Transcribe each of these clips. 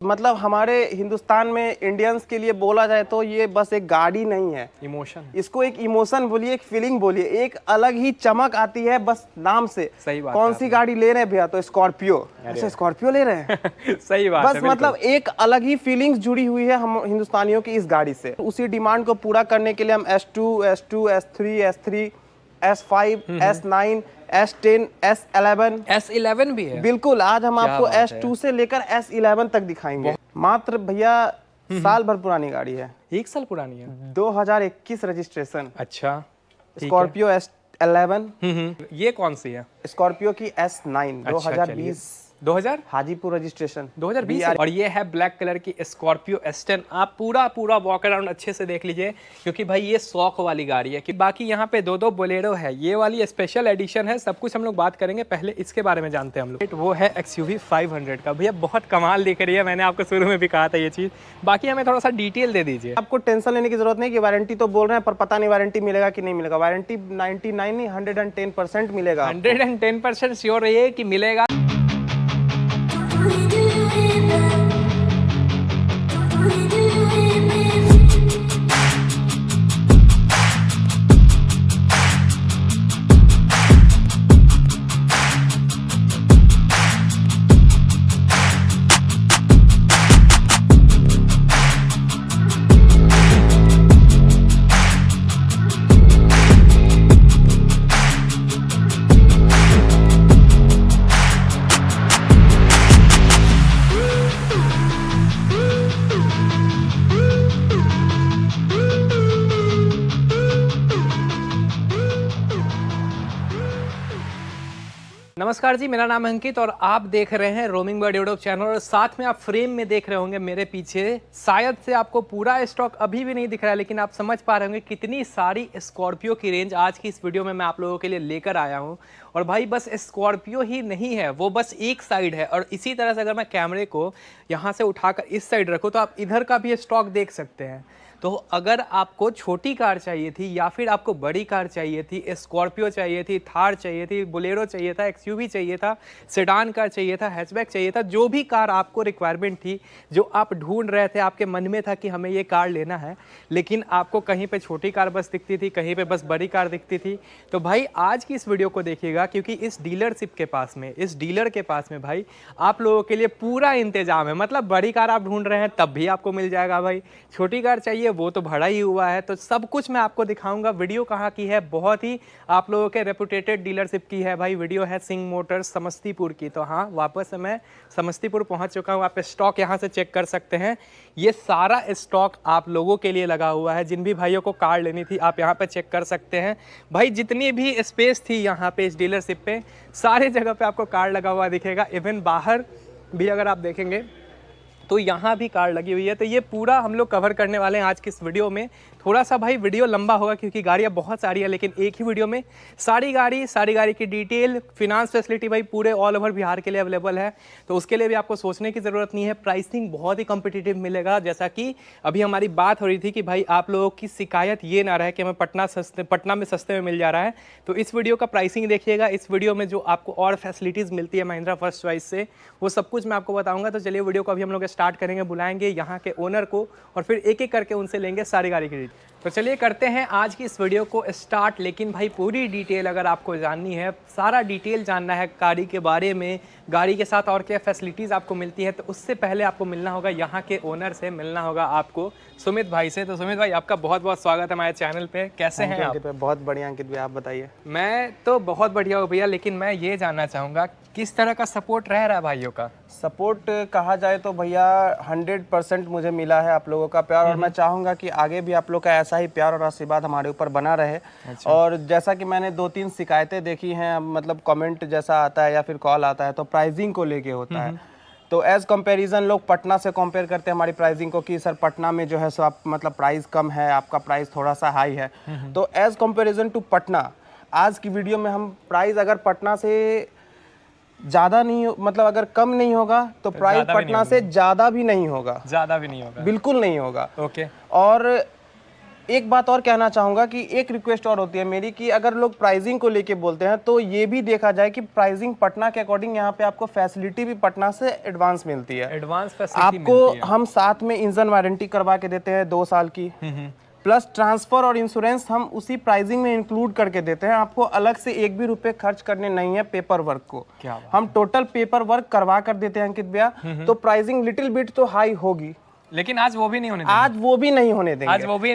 मतलब हमारे हिंदुस्तान में इंडियंस के लिए बोला जाए तो ये बस एक गाड़ी नहीं है, इमोशन। इसको एक इमोशन बोलिए, एक फीलिंग बोलिए, एक अलग ही चमक आती है बस नाम से। सही बात कौन सी गाड़ी ले रहे हैं भैया? तो स्कॉर्पियो। अच्छा, स्कॉर्पियो ले रहे हैं। सही बात बस है, मतलब एक अलग ही फीलिंग्स जुड़ी हुई है हम हिंदुस्तानियों की इस गाड़ी से। उसी डिमांड को पूरा करने के लिए हम S2, S2, S3, S3, S5, S9, S10, S11, S11 भी है। बिल्कुल। आज हम क्या आपको बात है S2 से लेकर S11 तक दिखाएंगे। मात्र भैया साल भर पुरानी गाड़ी है, 1 साल पुरानी है। 2021 रजिस्ट्रेशन। अच्छा, स्कॉर्पियो S11। ये कौन सी है? स्कॉर्पियो की S9 अच्छा, 2020 2000 हाजीपुर रजिस्ट्रेशन 2020 और ये है ब्लैक कलर की स्कॉर्पियो S10। आप पूरा वॉक अराउंड अच्छे से देख लीजिए, क्योंकि भाई ये शौक वाली गाड़ी है। कि बाकी यहाँ पे दो बोलेरो है, ये वाली स्पेशल एडिशन है। सब कुछ हम लोग बात करेंगे, पहले इसके बारे में जानते हैं हम लोग। वो है XUV 500 का। भैया बहुत कमाल दिख रही है, मैंने आपको शुरू में भी कहा था ये चीज़। बाकी हमें थोड़ा सा डिटेल दे दीजिए। आपको टेंशन लेने की जरूरत नहीं कि वारंटी तो बोल रहे हैं, पर पता नहीं वारंटी मिलेगा कि नहीं मिलेगा। वारंटी 99 नहीं 110% मिलेगा। 110% श्योर रहिए कि मिलेगा। नमस्कार जी, मेरा नाम है अंकित और आप देख रहे हैं रोमिंग बर्ड यूट्यूब चैनल। और साथ में आप फ्रेम में देख रहे होंगे मेरे पीछे, शायद से आपको पूरा स्टॉक अभी भी नहीं दिख रहा है, लेकिन आप समझ पा रहे होंगे कितनी सारी स्कॉर्पियो की रेंज आज की इस वीडियो में मैं आप लोगों के लिए लेकर आया हूं। और भाई बस स्कॉर्पियो ही नहीं है, वो बस एक साइड है। और इसी तरह से अगर मैं कैमरे को यहाँ से उठाकर इस साइड रखूँ तो आप इधर का भी स्टॉक देख सकते हैं। तो अगर आपको छोटी कार चाहिए थी या फिर आपको बड़ी कार चाहिए थी, स्कॉर्पियो चाहिए थी, थार चाहिए थी, बोलेरो चाहिए था, XUV चाहिए था, सेडान कार चाहिए था, हैचबैक चाहिए था, जो भी कार आपको रिक्वायरमेंट थी, जो आप ढूंढ रहे थे, आपके मन में था कि हमें ये कार लेना है, लेकिन आपको कहीं पे छोटी कार बस दिखती थी, कहीं पे बस बड़ी कार दिखती थी, तो भाई आज की इस वीडियो को देखिएगा, क्योंकि इस डीलरशिप के पास में, इस डीलर के पास में भाई आप लोगों के लिए पूरा इंतजाम है। मतलब बड़ी कार आप ढूंढ रहे हैं तब भी आपको मिल जाएगा भाई, छोटी कार चाहिए वो तो बड़ा ही हुआ है। तो सब कुछ मैं आपको दिखाऊंगा। वीडियो कहाँ की है? बहुत ही आप लोगों के रेपुटेटेड डीलरशिप की है भाई। वीडियो है सिंह मोटर्स समस्तीपुर की। तो हाँ, वापस मैं समस्तीपुर पहुंच चुका हूँ। आप स्टॉक यहाँ से चेक कर सकते हैं। ये सारा स्टॉक आप लोगों के लिए लगा हुआ है। जिन भी भाइयों को कार लेनी थी आप यहाँ पे चेक कर सकते हैं भाई। जितनी भी स्पेस थी यहाँ पे इस डीलरशिप पे, सारे जगह पे आपको कार लगा हुआ दिखेगा। इवन बाहर भी अगर आप देखेंगे तो यहाँ भी कार लगी हुई है। तो ये पूरा हम लोग कवर करने वाले हैं आज की इस वीडियो में। थोड़ा सा भाई वीडियो लंबा होगा क्योंकि गाड़ियाँ बहुत सारी है, लेकिन एक ही वीडियो में सारी गाड़ी की डिटेल, फिनांस फैसिलिटी भाई पूरे ऑल ओवर बिहार के लिए अवेलेबल है। तो उसके लिए भी आपको सोचने की ज़रूरत नहीं है। प्राइसिंग बहुत ही कॉम्पिटिटिव मिलेगा। जैसा कि अभी हमारी बात हो रही थी कि भाई आप लोगों की शिकायत ये ना रहे कि हमें पटना में सस्ते में मिल जा रहा है। तो इस वीडियो का प्राइसिंग देखिएगा। इस वीडियो में जो आपको और फैसिलिटीज़ मिलती है महिंद्रा फर्स्ट चॉइस से, वो सब कुछ मैं आपको बताऊँगा। तो चलिए वीडियो को अभी हम लोग स्टार्ट करेंगे। बुलाएंगे यहाँ के ओनर को और फिर एक एक करके उनसे लेंगे सारी गाड़ी की डिटेल। तो चलिए करते हैं आज की इस वीडियो को स्टार्ट। लेकिन भाई पूरी डिटेल अगर आपको जाननी है, सारा डिटेल जानना है गाड़ी के बारे में, गाड़ी के साथ और क्या फैसिलिटीज़ आपको मिलती है, तो उससे पहले आपको मिलना होगा यहाँ के ओनर से, मिलना होगा आपको सुमित भाई से। तो सुमित भाई, आपका बहुत बहुत स्वागत है हमारे चैनल पे। कैसे हैं आप? बहुत बढ़िया अंकित भाई, आप बताइए। मैं तो बहुत बढ़िया हूँ भैया, लेकिन मैं ये जानना चाहूँगा किस तरह का सपोर्ट रह रहा है भाइयों का? सपोर्ट कहा जाए तो भैया 100% मुझे मिला है आप लोगों का प्यार, और मैं चाहूँगा कि आगे भी आप लोग का ऐसा ही प्यार और आशीर्वाद हमारे ऊपर बना रहे। अच्छा। और जैसा कि मैंने 2-3 शिकायतें देखी हैं, मतलब कमेंट जैसा आता है या फिर कॉल आता है तो प्राइसिंग को लेके होता है। तो एज कंपैरिजन लोग पटना से कंपेयर करते हैं हमारी प्राइसिंग को कि सर पटना में जो है सो आप मतलब प्राइस कम है, आपका प्राइस थोड़ा सा हाई है। तो एज कंपैरिजन टू पटना, आज की वीडियो में हम प्राइस अगर पटना से ज़्यादा नहीं, मतलब अगर कम नहीं होगा तो प्राइस पटना से ज़्यादा भी नहीं होगा। ज़्यादा भी नहीं होगा, बिल्कुल नहीं होगा। ओके। और एक बात और कहना चाहूंगा कि एक रिक्वेस्ट और होती है मेरी कि अगर लोग प्राइसिंग को लेके बोलते हैं तो ये भी देखा जाए कि प्राइसिंग पटना के अकॉर्डिंग यहाँ पे आपको फैसिलिटी भी पटना से एडवांस मिलती है। एडवांस फैसिलिटी आपको हम साथ में इंजन वारंटी करवा के देते हैं 2 साल की, प्लस ट्रांसफर और इंश्योरेंस हम उसी प्राइसिंग में इंक्लूड करके देते हैं। आपको अलग से एक भी रुपए खर्च करने नहीं है पेपर वर्क को। हम टोटल पेपर वर्क करवा कर देते हैं अंकित भैया। तो प्राइसिंग लिटिल बिट तो हाई होगी, लेकिन आज वो भी नहीं होने देंगे। आज वो भी नहीं होने देंगे।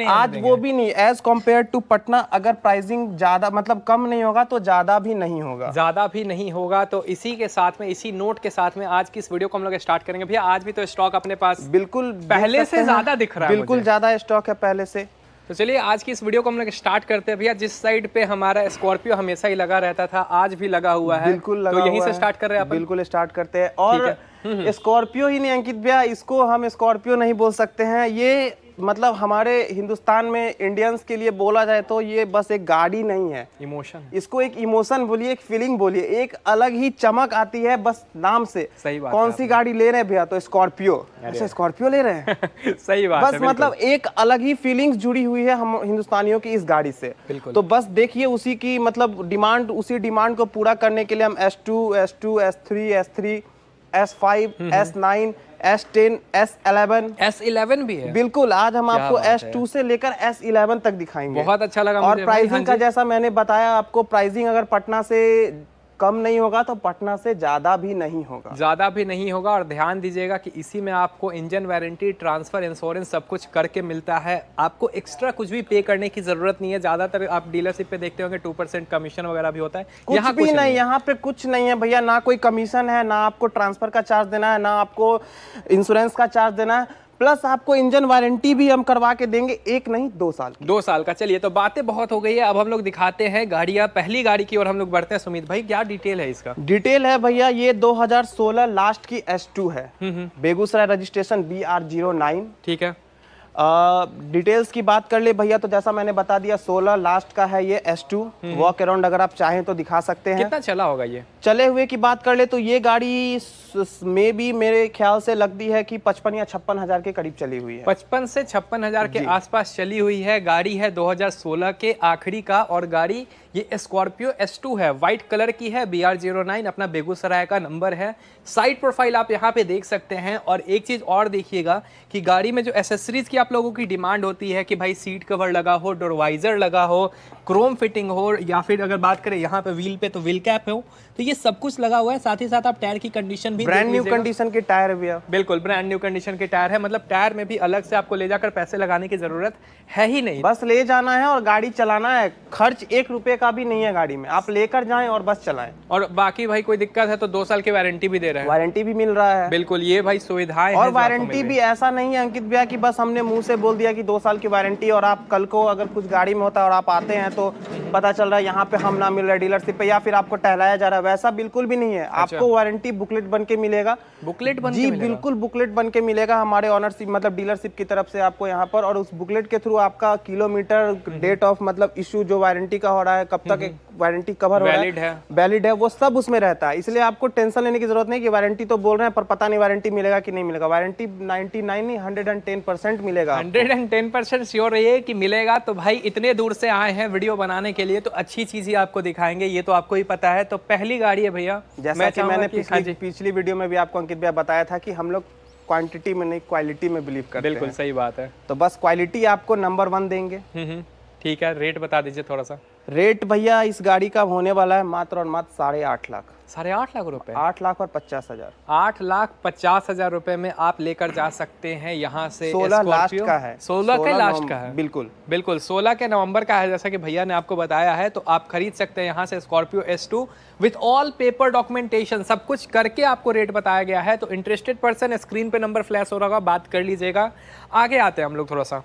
आज वो भी नहीं एज कम्पेयर टू पटना अगर प्राइसिंग ज्यादा मतलब कम नहीं होगा तो ज्यादा भी नहीं होगा। तो इसी के साथ में, इसी नोट के साथ में आज की इस वीडियो को हम लोग स्टार्ट करेंगे। भैया आज भी तो स्टॉक अपने पास बिल्कुल पहले से ज्यादा दिख रहा है, बिल्कुल ज्यादा स्टॉक है पहले से। तो चलिए आज की इस वीडियो को हम लोग स्टार्ट करते हैं। भैया जिस साइड पे हमारा स्कॉर्पियो हमेशा ही लगा रहता था, आज भी लगा हुआ है, बिल्कुल लगा तो यहीं हुआ से है। स्टार्ट कर रहे हैं अपन। बिल्कुल स्टार्ट करते हैं। और स्कॉर्पियो ही नहीं अंकित भैया, इसको हम स्कॉर्पियो नहीं बोल सकते हैं। ये मतलब हमारे हिंदुस्तान में इंडियंस के लिए बोला जाए तो ये बस एक गाड़ी नहीं है, इमोशन। इसको एक इमोशन बोलिए, एक फीलिंग बोलिए, एक अलग ही चमक आती है बस नाम से। सही बात। कौन सी गाड़ी ले रहे हैं भैया? तो स्कॉर्पियो। अच्छा स्कॉर्पियो ले रहे हैं सही बात बस है, मतलब एक अलग ही फीलिंग्स जुड़ी हुई है हम हिंदुस्तानियों की इस गाड़ी से। बिल्कुल। तो बस देखिए उसी की मतलब डिमांड, उसी डिमांड को पूरा करने के लिए हम S2, S2, S3, S3, S5, S9, S10, S11 भी है। बिल्कुल आज हम आपको S2 से लेकर S11 तक दिखाएंगे। बहुत अच्छा लगा और मुझे। प्राइसिंग का जैसा मैंने बताया आपको, प्राइसिंग अगर पटना से कम नहीं होगा तो पटना से ज्यादा भी नहीं होगा। और ध्यान दीजिएगा कि इसी में आपको इंजन वारंटी, ट्रांसफर, इंश्योरेंस सब कुछ करके मिलता है। आपको एक्स्ट्रा कुछ भी पे करने की जरूरत नहीं है। ज्यादातर आप डीलरशिप पे देखते होंगे 2% कमीशन वगैरह भी होता है। यहाँ कुछ नहीं, यहाँ पे कुछ नहीं है भैया। ना कोई कमीशन है, ना आपको ट्रांसफर का चार्ज देना है, ना आपको इंश्योरेंस का चार्ज देना है, प्लस आपको इंजन वारंटी भी हम करवा के देंगे, 1 नहीं 2 साल की। 2 साल का। चलिए तो बातें बहुत हो गई है, अब हम लोग दिखाते हैं गाड़ियां। पहली गाड़ी की ओर हम लोग बढ़ते हैं। सुमित भाई क्या डिटेल है इसका? डिटेल है भैया, ये 2016 लास्ट की S2 है, बेगूसराय रजिस्ट्रेशन BR09। ठीक है। डिटेल्स की बात कर ले भैया तो जैसा मैंने बता दिया 16 लास्ट का है ये S2। वॉक अराउंड अगर आप चाहें तो दिखा सकते हैं। कितना चला होगा ये? चले हुए की बात कर ले तो ये गाड़ी में भी मेरे ख्याल से लगती है कि 55 या 56 हजार के करीब चली हुई है। 55 से 56 हजार के आसपास चली हुई है। गाड़ी है 2016 के आखिरी का, और गाड़ी ये स्कॉर्पियो S2 है, व्हाइट कलर की है, BR09 अपना बेगूसराय का नंबर है। साइड प्रोफाइल आप यहाँ पे देख सकते हैं। और एक चीज और देखिएगा कि गाड़ी में जो एसेसरीज की आप लोगों की डिमांड होती है कि भाई सीट कवर लगा हो, डोर वाइजर लगा हो, क्रोम फिटिंग हो, या फिर अगर बात करें यहाँ पे व्हील पे तो व्हील कैप हो, तो ये सब कुछ लगा हुआ है। साथ ही साथ आप टायर की कंडीशन भी ब्रांड न्यू कंडीशन के टायर है भैया। बिल्कुल ब्रांड न्यू कंडीशन के टायर है। मतलब टायर में भी अलग से आपको ले जाकर पैसे लगाने की जरूरत है ही नहीं, बस ले जाना है और गाड़ी चलाना है। खर्च 1 रुपए का भी नहीं है गाड़ी में, आप लेकर जाएं और बस चलाएं। और बाकी भाई कोई दिक्कत है तो 2 साल की वारंटी भी दे रहे हैं। वारंटी भी मिल रहा है। बिल्कुल, ये भाई सुविधाएं और वारंटी भी ऐसा नहीं है अंकित भैया कि बस हमने मुंह से बोल दिया कि 2 साल की वारंटी, और आप कल को अगर कुछ गाड़ी में होता है और आप आते हैं तो पता चल रहा है यहाँ पे हम ना मिल रहा है डीलरशिप पे, या फिर आपको टहलाया जा रहा है, वैसा बिल्कुल भी नहीं है। आपको वारंटी बुकलेट बन के मिलेगा। बुकलेट बन जी बिल्कुल बुकलेट बन के मिलेगा हमारे ऑनरशिप मतलब डीलरशिप की तरफ से आपको यहाँ पर। और उस बुकलेट के थ्रू आपका किलोमीटर, डेट ऑफ मतलब इशू जो वारंटी का हो रहा है, कब तक वारंटी कवर हो रहा है, वैलिड है, वो सब उसमें रहता है। इसलिए आपको टेंशन लेने की जरूरत नहीं कि वारंटी तो बोल रहे हैं पर पता नहीं वारंटी मिलेगा कि नहीं मिलेगा। वारंटी 99 नहीं 110% मिलेगा। 110% श्योर रहिए कि मिलेगा। तो भाई इतने दूर से आए हैं वीडियो बनाने के लिए, तो अच्छी चीज ही आपको दिखाएंगे, ये तो आपको ही पता है। तो पहली गाड़ी है भैया, जैसा कि मैंने पिछली वीडियो में भी आपको अंकित भैया बताया था कि हम लोग क्वांटिटी में नहीं क्वालिटी में बिलीव करते हैं। बिल्कुल सही बात है। तो बस क्वालिटी आपको नंबर 1 देंगे। ठीक है, रेट बता दीजिए थोड़ा सा। रेट भैया इस गाड़ी का होने वाला है मात्र और मात्र 8.5 लाख। 8.5 लाख रुपए? 8 लाख और 50 हजार। 8,50,000 रुपए में आप लेकर जा सकते हैं यहाँ से। 16 लास्ट का है। 16 के लास्ट का है। बिल्कुल बिल्कुल 16 के नवंबर का है, जैसा कि भैया ने आपको बताया है। तो आप खरीद सकते हैं यहाँ से Scorpio S2 with all paper documentation, सब कुछ करके आपको रेट बताया गया है। तो इंटरेस्टेड पर्सन स्क्रीन पे नंबर फ्लैश हो रहा होगा, बात कर लीजिएगा। आगे आते हैं हम लोग थोड़ा सा।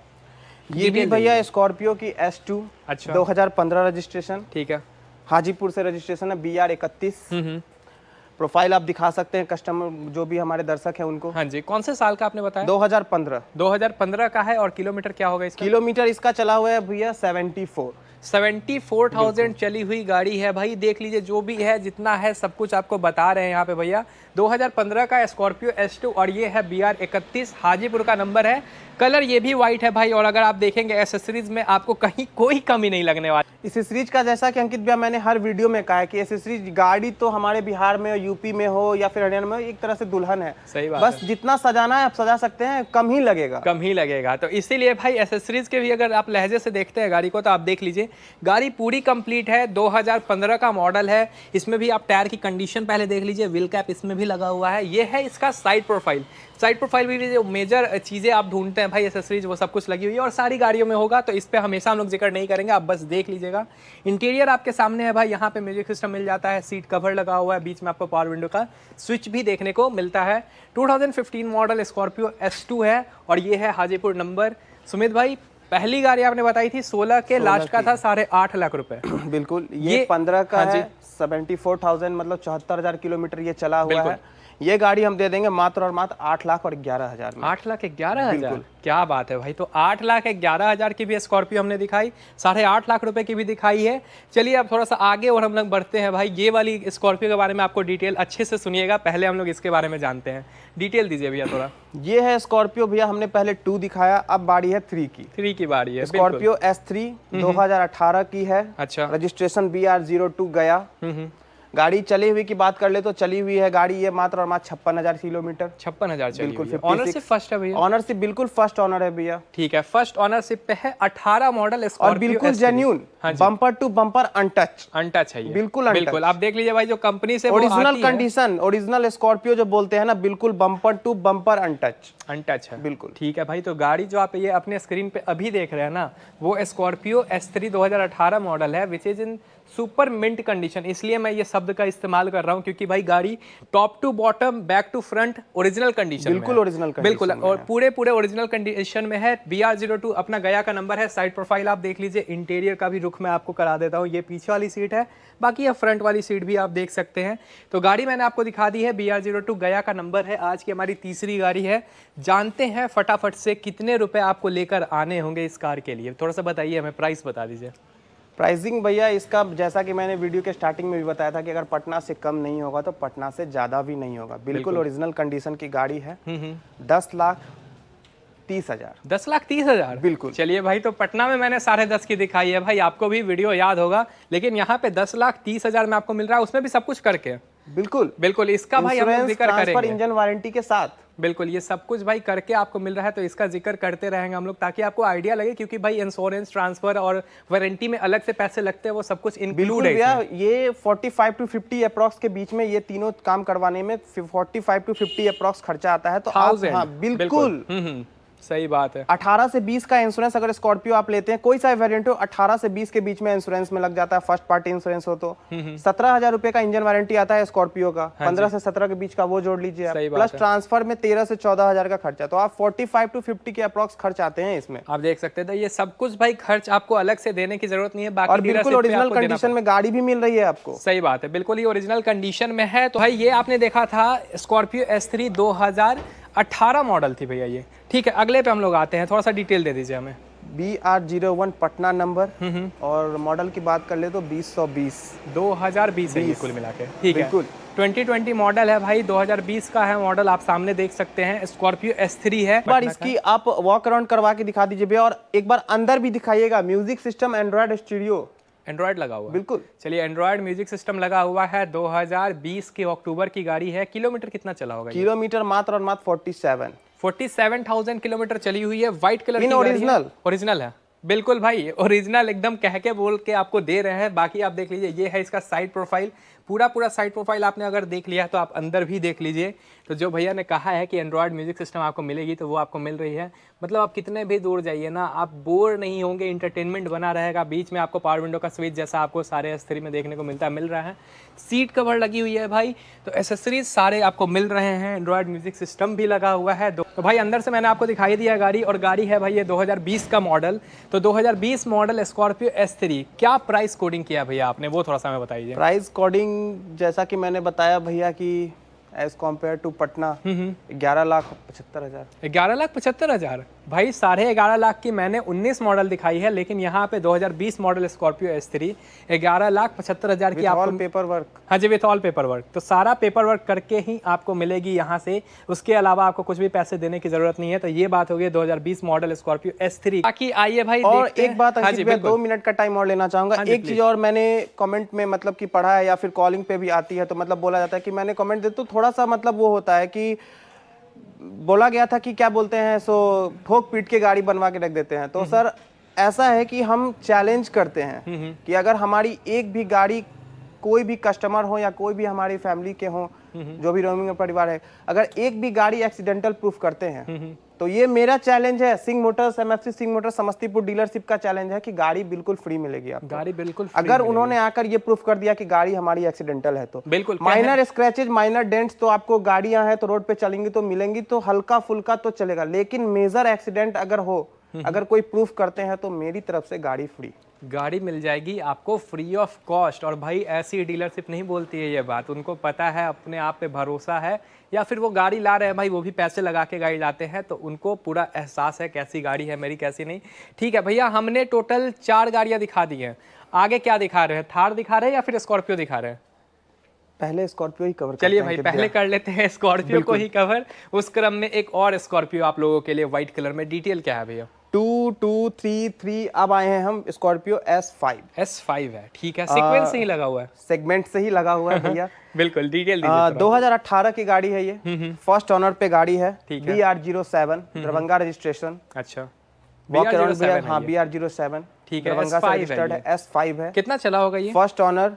ये भी भैया स्कॉर्पियो की S2। अच्छा। 2015 रजिस्ट्रेशन। ठीक है। हाजीपुर से रजिस्ट्रेशन है, BR31। प्रोफाइल आप दिखा सकते हैं कस्टमर जो भी हमारे दर्शक हैं उनको। हाँ जी, कौन से साल का आपने बताया? 2015। 2015 का है। और किलोमीटर क्या होगा इसका? किलोमीटर इसका चला हुआ है भैया 74,000 चली हुई गाड़ी है भाई। देख लीजिए जो भी है जितना है सब कुछ आपको बता रहे हैं यहाँ पे भैया। 2015 का स्कॉर्पियो S2 और ये है BR31, हाजीपुर का नंबर है। कलर ये भी वाइट है भाई। और अगर आप देखेंगे एसेसरीज में आपको कहीं कोई कमी नहीं लगने वाली। इस एसेसरीज का जैसा कि अंकित भैया मैंने हर वीडियो में कहा है कि एसेसरीज गाड़ी तो हमारे बिहार में यूपी में हो या फिर हरियाणा में हो, एक तरह से दुल्हन है। सही बात बस है। जितना सजाना है आप सजा सकते हैं, कम ही लगेगा। कम ही लगेगा। तो इसीलिए भाई एसेसरीज के भी अगर आप लहजे से देखते हैं गाड़ी को तो आप देख लीजिए गाड़ी पूरी कंप्लीट है। 2015 का मॉडल है। इसमें भी आप टायर की कंडीशन पहले देख लीजिए, व्हील कैप इसमें भी लगा हुआ है। ये है इसका साइड प्रोफाइल। साइड प्रोफाइल भी जो मेजर चीज़ें आप ढूंढते हैं भाई एसेसरीज वो सब कुछ लगी हुई है और सारी गाड़ियों में होगा, तो इस पे हमेशा हम लोग जिक्र नहीं करेंगे, आप बस देख लीजिएगा। इंटीरियर आपके सामने है भाई। यहाँ पे म्यूजिक सिस्टम मिल जाता है, सीट कवर लगा हुआ है, बीच में आपको पावर विंडो का स्विच भी देखने को मिलता है। 2015 मॉडल स्कॉर्पियो S2 है और ये है हाजीपुर नंबर। सुमित भाई, पहली गाड़ी आपने बताई थी 16 के लास्ट का था 8.5 लाख रुपए। बिल्कुल, ये 15 का है। 74,000 मतलब 74,000 किलोमीटर ये चला हुआ है। ये गाड़ी हम दे देंगे मात्र और मात्र 8,11,000 में। 8,11,000, क्या बात है भाई। तो 8,11,000 की भी स्कॉर्पियो हमने दिखाई, 8.5 लाख रुपए की भी दिखाई है। चलिए अब थोड़ा सा आगे और हम लोग बढ़ते हैं भाई। ये वाली स्कॉर्पियो के बारे में आपको डिटेल अच्छे से सुनिएगा, पहले हम लोग इसके बारे में जानते हैं। डिटेल दीजिए भैया थोड़ा। ये है स्कॉर्पियो भैया, हमने पहले 2 दिखाया, अब बारी है 3 की। 3 की बारी है। स्कॉर्पियो S3 2018 की है। अच्छा। रजिस्ट्रेशन BR02 गया। गाड़ी चली हुई की बात कर ले तो चली हुई है गाड़ी ये मात्र और मात्र 56,000 किलोमीटर। 56,000 चली बिल्कुल। हुई है। ऑनरशिप फर्स्ट है भैया? ऑनरशिप बिल्कुल फर्स्ट ऑनर है भैया। ठीक है, फर्स्ट ऑनरशिप पे है। 18 मॉडल और स्कॉर्पियो बिल्कुल genuine, bumper to bumper untouch. Untouch है ये, बिल्कुल बिल्कुल। आप देख लीजिए भाई जो कंपनी से ओरिजिनल कंडीशन, ओरिजिनल स्कॉर्पियो जो बोलते हैं ना, बिल्कुल बम्पर टू बम्पर अनटच है। बिल्कुल। ठीक है भाई, तो गाड़ी जो आप ये अपने स्क्रीन पे अभी देख रहे हैं ना, वो स्कॉर्पियो S3 2018 मॉडल है, which is in super mint condition. इसलिए मैं ये शब्द का इस्तेमाल कर रहा हूँ क्योंकि भाई गाड़ी top to bottom, back to front original condition, बिल्कुल ओरिजिनल कंडीशन, बिल्कुल। और पूरे ओरिजिनल कंडीशन में है। BR02 अपना गया का नंबर है। साइड प्रोफाइल आप देख लीजिए। इंटीरियर का भी रुख मैं आपको करा देता हूँ। ये पीछे वाली सीट है, बाकी ये फ्रंट वाली सीट भी आप देख सकते हैं। तो गाड़ी मैंने आपको दिखा दी है। BR02 गया का नंबर है। आज की हमारी तीसरी गाड़ी है। जानते हैं फटाफट से कितने रुपए आपको लेकर आने होंगे इस कार के लिए, थोड़ा सा बताइए हमें, प्राइस बता दीजिए। प्राइसिंग भैया इसका जैसा कि मैंने वीडियो के स्टार्टिंग में भी बताया था कि अगर पटना से कम नहीं होगा तो पटना से ज़्यादा भी नहीं होगा। बिल्कुल ओरिजिनल कंडीशन की गाड़ी है। 10,30,000। 10,30,000 बिल्कुल। चलिए भाई, तो पटना में मैंने 10.5 की दिखाई है भाई, आपको भी वीडियो याद होगा, लेकिन यहाँ पे 10,30,000 में आपको मिल रहा है, उसमें भी सब कुछ करके। बिल्कुल बिल्कुल। इसका भाई हम जिक्र करेंगे, इंजन वारंटी के साथ। बिल्कुल, ये सब कुछ भाई करके आपको मिल रहा है, तो इसका जिक्र करते रहेंगे हम लोग ताकि आपको आइडिया लगे, क्योंकि भाई इंश्योरेंस, ट्रांसफर और वारंटी में अलग से पैसे लगते हैं, वो सब कुछ इंक्लूड है इसमें। ये 45 to 50 अप्रॉक्स के बीच में ये तीनों काम करवाने में 45 to 50 अप्रॉक्स खर्चा आता है। तो आप, हाँ बिल्कुल सही बात है। 18 से 20 का इंश्योरेंस अगर स्कॉर्पियो आप लेते हैं, कोई सा वेरिएंट हो, 18 से 20 के बीच में इंश्योरेंस में लग जाता है। फर्स्ट पार्टी इंश्योरेंस हो तो 17,000 रुपए का इंजन वारंटी आता है स्कॉर्पियो का। 15 से 17 के बीच का वो जोड़ लीजिए आप, प्लस ट्रांसफर में 13 से 14,000 का खर्चा, तो आप 45 to 50 के अप्रॉक्स खर्च आते हैं इसमें। आप देख सकते हैं, तो ये सब कुछ भाई खर्च आपको अलग से देने की जरूरत नहीं है। बाकी और बिल्कुल ओरिजिनल कंडीशन में गाड़ी भी मिल रही है आपको। सही बात है, बिल्कुल ही ओरिजिनल कंडीशन में है। तो भाई ये आपने देखा था स्कॉर्पियो S3 2018 मॉडल थी भैया ये। ठीक है, अगले पे हम लोग आते हैं, थोड़ा सा डिटेल दे दीजिए हमें। BR01 पटना नंबर, और मॉडल की बात कर ले तो 2020 है कुल मिला के। ठीक है, 2020 मॉडल है भाई, 2020 का है मॉडल, आप सामने देख सकते हैं। स्कॉर्पियो S3 है। एक बार इसकी आप वॉक अराउंड करवा के दिखा दीजिए भैया, और एक बार अंदर भी दिखाइएगा। Music system, android studio, android लगा हुआ है। बिल्कुल। चलिए, एंड्रॉइड म्यूजिक सिस्टम लगा हुआ है। 2020 के अक्टूबर की गाड़ी है। किलोमीटर कितना चला होगा? किलोमीटर मात्र और मात्र 47,000 किलोमीटर चली हुई है। व्हाइट कलर की ओरिजिनल है। बिल्कुल भाई, ओरिजिनल एकदम कह के बोल के आपको दे रहे हैं। बाकी आप देख लीजिए, ये है इसका साइड प्रोफाइल। पूरा साइड प्रोफाइल आपने अगर देख लिया तो आप अंदर भी देख लीजिए। तो जो भैया ने कहा है कि एंड्रॉयड म्यूजिक सिस्टम आपको मिलेगी, तो वो आपको मिल रही है। मतलब आप कितने भी दूर जाइए ना, आप बोर नहीं होंगे, इंटरटेनमेंट बना रहेगा। बीच में आपको पावर विंडो का स्विच जैसा आपको सारे S3 में देखने को मिल रहा है। सीट कवर लगी हुई है भाई, तो एसेसरीज सारे आपको मिल रहे हैं। एंड्रॉयड म्यूजिक सिस्टम भी लगा हुआ है। तो भाई अंदर से मैंने आपको दिखाई दिया गाड़ी, और गाड़ी है भाई ये 2020 का मॉडल। तो 2020 मॉडल स्कॉर्पियो S3, क्या प्राइस कोडिंग किया भैया आपने, वो थोड़ा सा हमें बताइए। प्राइस कोडिंग जैसा कि मैंने बताया भैया कि एज कम्पेयर टू पटना 11,75,000। 11,75,000 भाई, 11.5 लाख की मैंने 19 मॉडल दिखाई है, लेकिन यहाँ पे 2020 मॉडल स्कॉर्पियो S3 11,75,000 की आपको पेपर वर्क। हाँ जी, विथ ऑल पेपर वर्क। तो सारा पेपर वर्क करके ही आपको मिलेगी यहाँ से, उसके अलावा आपको कुछ भी पैसे देने की जरूरत नहीं है। तो ये बात हो गई 2020 मॉडल स्कॉर्पियो S3। बाकी आइए भाई और देखते एक बात हाँ जी, 2 मिनट का टाइम और लेना चाहूंगा। एक चीज और मैंने कमेंट में मतलब कि पढ़ा है या फिर कॉलिंग पे भी आती है, तो मतलब बोला जाता है कि मैंने कमेंट दे तो थोड़ा सा मतलब वो होता है कि बोला गया था कि क्या बोलते हैं सो ठोक पीट के गाड़ी बनवा के रख देते हैं। तो सर ऐसा है कि हम चैलेंज करते हैं कि अगर हमारी एक भी गाड़ी, कोई भी कस्टमर हो या कोई भी हमारी फैमिली के हो, जो भी रोमिंग परिवार है, अगर एक भी गाड़ी एक्सीडेंटल प्रूफ करते हैं तो ये मेरा चैलेंज है, Singh Motors, MFC Singh Motors Samastipur dealership का चैलेंज है कि गाड़ी बिल्कुल फ्री मिलेगी आपको। गाड़ी बिल्कुल अगर उन्होंने आकर ये प्रूफ कर दिया कि गाड़ी हमारी एक्सीडेंटल है तो बिल्कुल माइनर स्क्रैचेज, माइनर डेंट्स तो आपको गाड़ियां हैं तो रोड पे चलेंगी तो मिलेंगी, तो हल्का फुल्का तो चलेगा। लेकिन मेजर एक्सीडेंट अगर हो, अगर कोई प्रूफ करते हैं तो मेरी तरफ से गाड़ी फ्री, गाड़ी मिल जाएगी आपको फ्री ऑफ कॉस्ट। और भाई ऐसी डीलरशिप नहीं बोलती है ये बात, उनको पता है, अपने आप पे भरोसा है, या फिर वो गाड़ी ला रहे हैं भाई, वो भी पैसे लगा के गाड़ी लाते हैं, तो उनको पूरा एहसास है कैसी गाड़ी है मेरी, कैसी नहीं। ठीक है भैया, हमने टोटल 4 गाड़ियां दिखा दी हैं, आगे क्या दिखा रहे हैं? थार दिखा रहे हैं या फिर स्कॉर्पियो दिखा रहे हैं? पहले स्कॉर्पियो ही कवर। चलिए भाई पहले कर लेते हैं स्कॉर्पियो को ही कवर। उस क्रम में एक और स्कॉर्पियो आप लोगों के लिए व्हाइट कलर में, डिटेल क्या है भैया? 2233 अब आए हैं हम, स्कॉर्पियो S5 है। ठीक है, सीक्वेंस से ही लगा हुआ है, सेगमेंट से ही लगा हुआ है भैया। बिल्कुल डिटेल दीजिए। 2018 की गाड़ी है ये, फर्स्ट ऑनर पे गाड़ी है, ठीक है। BR07 Darbhanga registration. अच्छा, BR07, हाँ BR07 ठीक है, दरभंगा से रजिस्टर्ड है, S5 है। कितना चला होगा ये? First owner.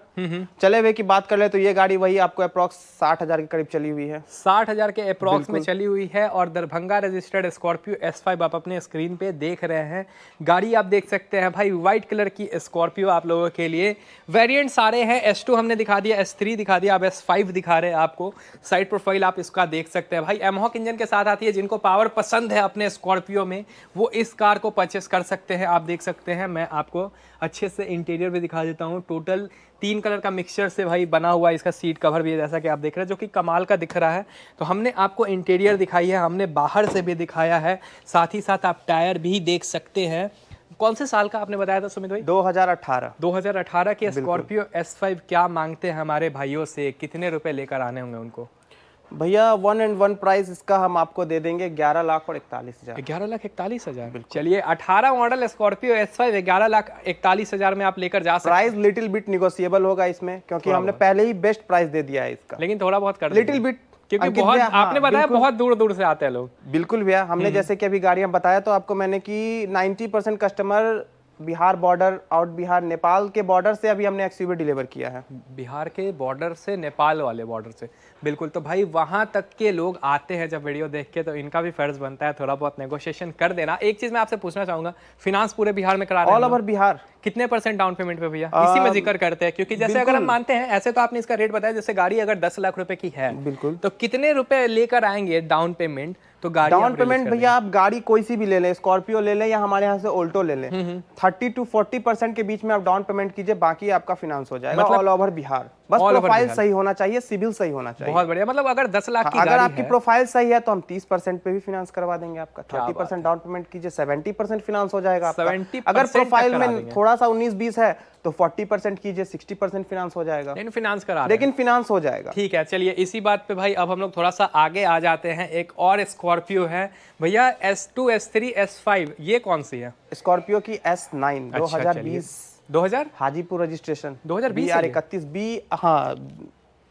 चले हुए की बात कर ले तो ये गाड़ी वही आपको अप्रॉक्स 60,000 के करीब चली हुई है, 60,000 के अप्रॉक्स में चली हुई है। और दरभंगा रजिस्टर्ड स्कॉर्पियो S5 आप अपने स्क्रीन पे देख रहे हैं। गाड़ी आप देख सकते हैं भाई, व्हाइट कलर की स्कॉर्पियो आप लोगों के लिए। वेरिएंट सारे हैं, S2 हमने दिखा दिया, S3 दिखा दिया, अब S5 दिखा रहे हैं आपको। साइड प्रोफाइल आप इसका देख सकते हैं भाई, एमहॉक इंजन के साथ आती है। जिनको पावर पसंद है अपने स्कॉर्पियो में, वो इस कार को परचेस कर सकते हैं। आप देख सकते हैं, मैं आपको अच्छे से इंटीरियर भी दिखा देता हूँ। टोटल 3 कलर का मिक्सचर से भाई बना हुआ है। इसका सीट कवर भी है जैसा कि आप देख रहे हैं, जो कि कमाल का दिख रहा है। तो हमने आपको इंटीरियर दिखाई है, हमने बाहर से भी दिखाया है, साथ ही साथ आप टायर भी देख सकते हैं। कौन से साल का आपने बताया था सुमित भाई? 2018 की स्कॉर्पियो S5 क्या मांगते हैं हमारे भाइयों से? कितने रुपए लेकर आने होंगे उनको? भैया 1 and 1 प्राइस इसका हम आपको दे देंगे 11,41,000। 11,41,000। चलिए 18 मॉडल स्कॉर्पियो S5 11,41,000 में आप लेकर जा सकते हैं। प्राइस लिटिल बिट निगोशिएबल होगा इसमें, क्योंकि हमने पहले ही बेस्ट प्राइस दे दिया है इसका, लेकिन थोड़ा बहुत कर लिटिल बिट, क्योंकि बहुत आपने बताया बहुत दूर दूर से आते हैं लोग। बिल्कुल भैया, हमने जैसे कि अभी गाड़ियां बताया तो आपको मैंने कि 90% customer Bihar border, out Bihar, Nepal के बॉर्डर से अभी हमने एक्सयूवी डिलीवर किया है। बिहार के बॉर्डर से, नेपाल वाले बॉर्डर से, बिल्कुल। तो भाई वहां तक के लोग आते हैं जब वीडियो देख के, तो इनका भी फर्ज बनता है थोड़ा बहुत नेगोशिएशन कर देना। एक चीज मैं आपसे पूछना चाहूंगा, फिनांस पूरे बिहार में करा रहे हैं? All over Bihar. कितने % डाउन पेमेंट पे भैया? इसी में जिक्र करते हैं, क्योंकि जैसे अगर हम मानते हैं, ऐसे तो आपने इसका रेट बताया, जैसे गाड़ी अगर 10 लाख रुपए की है, बिल्कुल, तो कितने रुपए लेकर आएंगे डाउन पेमेंट? तो गाड़ी डाउन पेमेंट भैया आप गाड़ी कोई सी भी ले लें, स्कॉर्पियो ले लें या हमारे यहाँ से ऑल्टो ले लें, 30 to 40% के बीच में आप डाउन पेमेंट कीजिए, बाकी आपका फिनांस हो जाएगा। ऑल ओवर बिहार, बस प्रोफाइल सही होना चाहिए, सिविल सही होना चाहिए। बहुत बढ़िया। मतलब अगर 10 लाख की अगर आपकी प्रोफाइल सही है तो हम 30% पे भी फिनांस करवा देंगे आपका। 30% डाउन पेमेंट कीजिए, 70% फिनांस हो जाएगा आपका। अगर प्रोफाइल में थोड़ा सा 19-20 है तो 40% कीजिए, 60% फिनांस हो जाएगा। लेकिन फिनांस करा, लेकिन फिनांस हो जाएगा। ठीक है, चलिए इसी बात पे भाई अब हम लोग थोड़ा सा आगे आ जाते हैं। एक और स्कॉर्पियो है भैया, S2, S3, S5, ये कौन सी है? स्कॉर्पियो की S9 2020 Hajipur registration, 2020 BR31 B, हाँ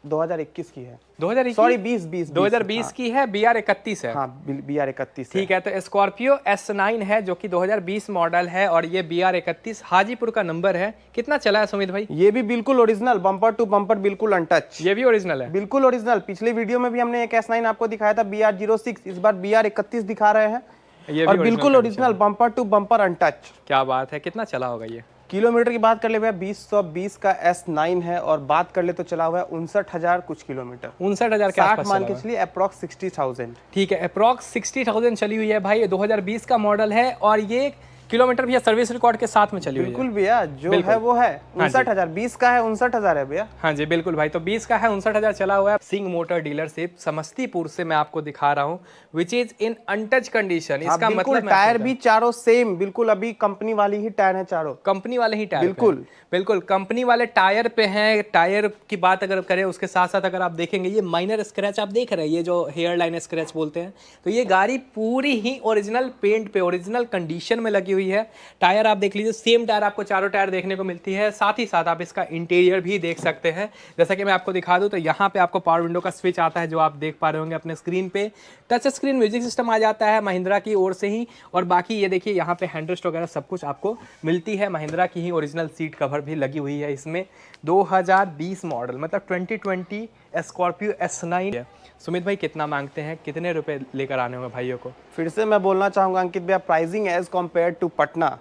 2021 की है, 2020 की है, BR31 है। हाँ BR31 ठीक है। तो स्कॉर्पियो S9 है जो कि 2020 मॉडल है, और ये BR31 हाजीपुर का नंबर है। कितना चला है सुमित भाई? ये भी बिल्कुल ओरिजिनल, बम्पर टू बम्पर, बिल्कुल अनटच। ये भी ओरिजिनल है? बिल्कुल ओरिजिनल। पिछले वीडियो में भी हमने एक S9 आपको दिखाया था BR06, इस बार BR31 दिखा रहे हैं, ये और बिल्कुल original, bumper to bumper untouch. क्या बात है, कितना चला होगा ये? किलोमीटर की बात कर ले भैया, 2020 का S9 है, और बात कर ले तो चला हुआ है 59,000 कुछ किलोमीटर, 59,000 के आसपास मान के चलिए, अप्रॉक्स 60,000। ठीक है, अप्रॉक्स 60,000 चली हुई है भाई। 2020 का मॉडल है, और ये किलोमीटर भैया सर्विस रिकॉर्ड के साथ में चली हुई है। बिल्कुल भैया, जो है वो है 59,000। 20 का है 59,000 है भैया। हाँ जी बिल्कुल भाई, तो 20 का है 59,000 चला हुआ है। सिंह मोटर डीलरशिप समस्तीपुर से मैं आपको दिखा रहा हूँ, which is in untouch condition. इसका मतलब टायर भी चारों सेम, बिल्कुल अभी कंपनी वाली ही टायर है चारों। कंपनी वाले ही टायर बिल्कुल बिल्कुल कंपनी वाले टायर पे हैं। टायर की बात अगर करें, उसके साथ साथ अगर आप देखेंगे ये माइनर स्क्रैच आप देख रहे हैं, ये जो हेयर लाइन स्क्रैच बोलते हैं, तो ये गाड़ी पूरी ही ओरिजिनल पेंट पे ओरिजिनल कंडीशन में लगी हुई है। टायर आप देख लीजिए, सेम टायर आपको चारों टायर देखने को मिलती है। साथ ही साथ आप इसका इंटीरियर भी देख सकते हैं। जैसा कि मैं आपको दिखा दूं तो यहाँ पे आपको पावर विंडो का स्विच आता है, जो आप देख पा रहे होंगे अपने स्क्रीन पे। टच स्क्रीन म्यूजिक सिस्टम आ जाता है महिंद्रा की ओर से ही, और बाकी ये देखिए यहाँ पे हैंडरेस्ट वगैरह सब कुछ आपको मिलती है। महिंद्रा की ही ओरिजिनल सीट कवर भी लगी हुई है इसमें। 2020 मॉडल मतलब 2020 स्कॉर्पियो S9 है। सुमित भाई कितना मांगते हैं, कितने रुपए लेकर आने होंगे भाइयों को? फिर से मैं बोलना चाहूंगा अंकित भैया, pricing as compare to Patna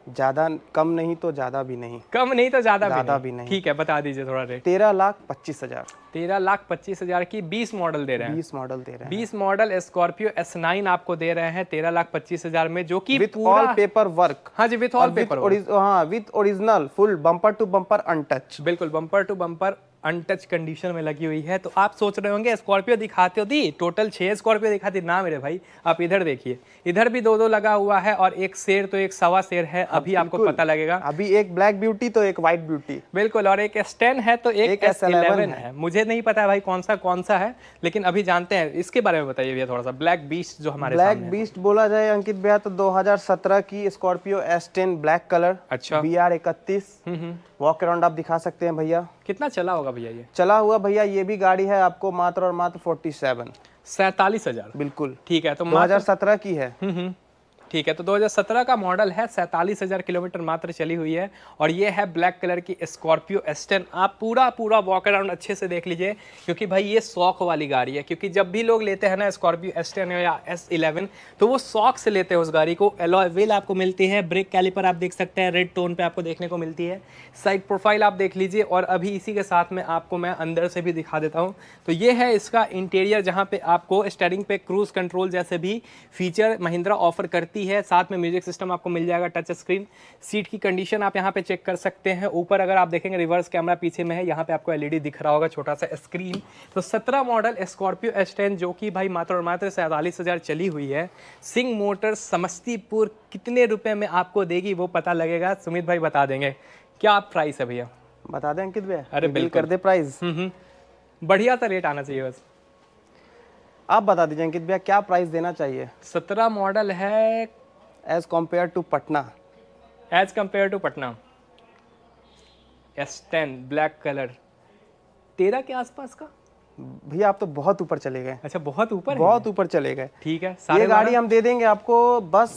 ज्यादा कम नहीं तो ज्यादा भी नहीं। कम नहीं तो ज्यादा भी नहीं। ठीक है, बता दीजिए थोड़ा रेट। 13,25,000। 13,25,000 की 20 मॉडल दे रहे हैं। 20 मॉडल दे रहे हैं। 20 मॉडल स्कॉर्पियो S9 आपको दे रहे हैं 13,25,000 में, जो कि विथ ऑल पेपर वर्क। हाँ जी, विथ ऑल पेपर, हाँ with original full bumper to bumper untouch. बिल्कुल bumper to bumper untouch condition में लगी हुई है। तो आप सोच रहे होंगे स्कॉर्पियो दिखाते हो दी, टोटल 6 स्कॉर्पियो दिखाती ना मेरे भाई। आप इधर देखिए, इधर भी 2-2 लगा हुआ है, और एक शेर तो एक सवा शेर है, अभी आपको पता लगेगा। अभी एक ब्लैक ब्यूटी तो एक व्हाइट ब्यूटी, बिल्कुल, और एक S10 है तो एक S11 है। मुझे नहीं पता भाई कौन सा है, लेकिन अभी जानते हैं। इसके बारे में बताइए भैया थोड़ा सा। ब्लैक बीस्ट जो हमारे ब्लैक बीस्ट बोला जाए अंकित भैया तो 2017 की स्कॉर्पियो S10 ब्लैक कलर। अच्छा। BR 31 वॉक अराउंड आप दिखा सकते हैं भैया। कितना चला होगा भैया ये? चला हुआ भैया ये भी गाड़ी है आपको मात्र और मात्र 47,000। बिल्कुल ठीक है, तो 2017 की है। ठीक है, तो 2017 का मॉडल है, 47,000 किलोमीटर मात्र चली हुई है, और ये है ब्लैक कलर की स्कॉर्पियो S10। आप पूरा वॉक अराउंड अच्छे से देख लीजिए, क्योंकि भाई ये शौक वाली गाड़ी है। क्योंकि जब भी लोग लेते हैं ना स्कॉर्पियो S10 या S11, तो वो शौक से लेते हैं उस गाड़ी को। एलॉय व्हील आपको मिलती है, ब्रेक कैलिपर आप देख सकते हैं रेड टोन पे आपको देखने को मिलती है, साइड प्रोफाइल आप देख लीजिए, और अभी इसी के साथ में आपको मैं अंदर से भी दिखा देता हूँ। तो ये है इसका इंटीरियर, जहाँ पे आपको स्टीयरिंग पे क्रूज कंट्रोल जैसे भी फीचर महिंद्रा ऑफर करती है। साथ में म्यूजिक सिस्टम आपको मिल जाएगा, टच स्क्रीन। सीट की कंडीशन आप यहाँ पे चेक कर सकते हैं। ऊपर अगर आप देखेंगे रिवर्स कैमरा पीछे में है, यहाँ पे आपको एलईडी दिख रहा होगा, छोटा सा स्क्रीन। तो 17 मॉडल स्कॉर्पियो S10 जो कि भाई मात्र और मात्र 47,000 चली हुई है। सिंह मोटर्स समस्तीपुर कितने रुपए में आपको देगी वो पता लगेगा, सुमित भाई बता देंगे। क्या प्राइस है भैया? बता दें अंकित भैया? अरे बिल्कुल कर दे प्राइस। बढ़िया सा रेट आना चाहिए बस। आप बता दीजिए अंकित भैया क्या प्राइस देना चाहिए? 17 मॉडल है as compare to Patna. As compare to Patna S10 black colour 13 के आसपास का। भैया आप तो बहुत ऊपर चले गए। अच्छा, बहुत ऊपर, बहुत ऊपर चले गए। ठीक है, ये गाड़ी हम दे देंगे आपको बस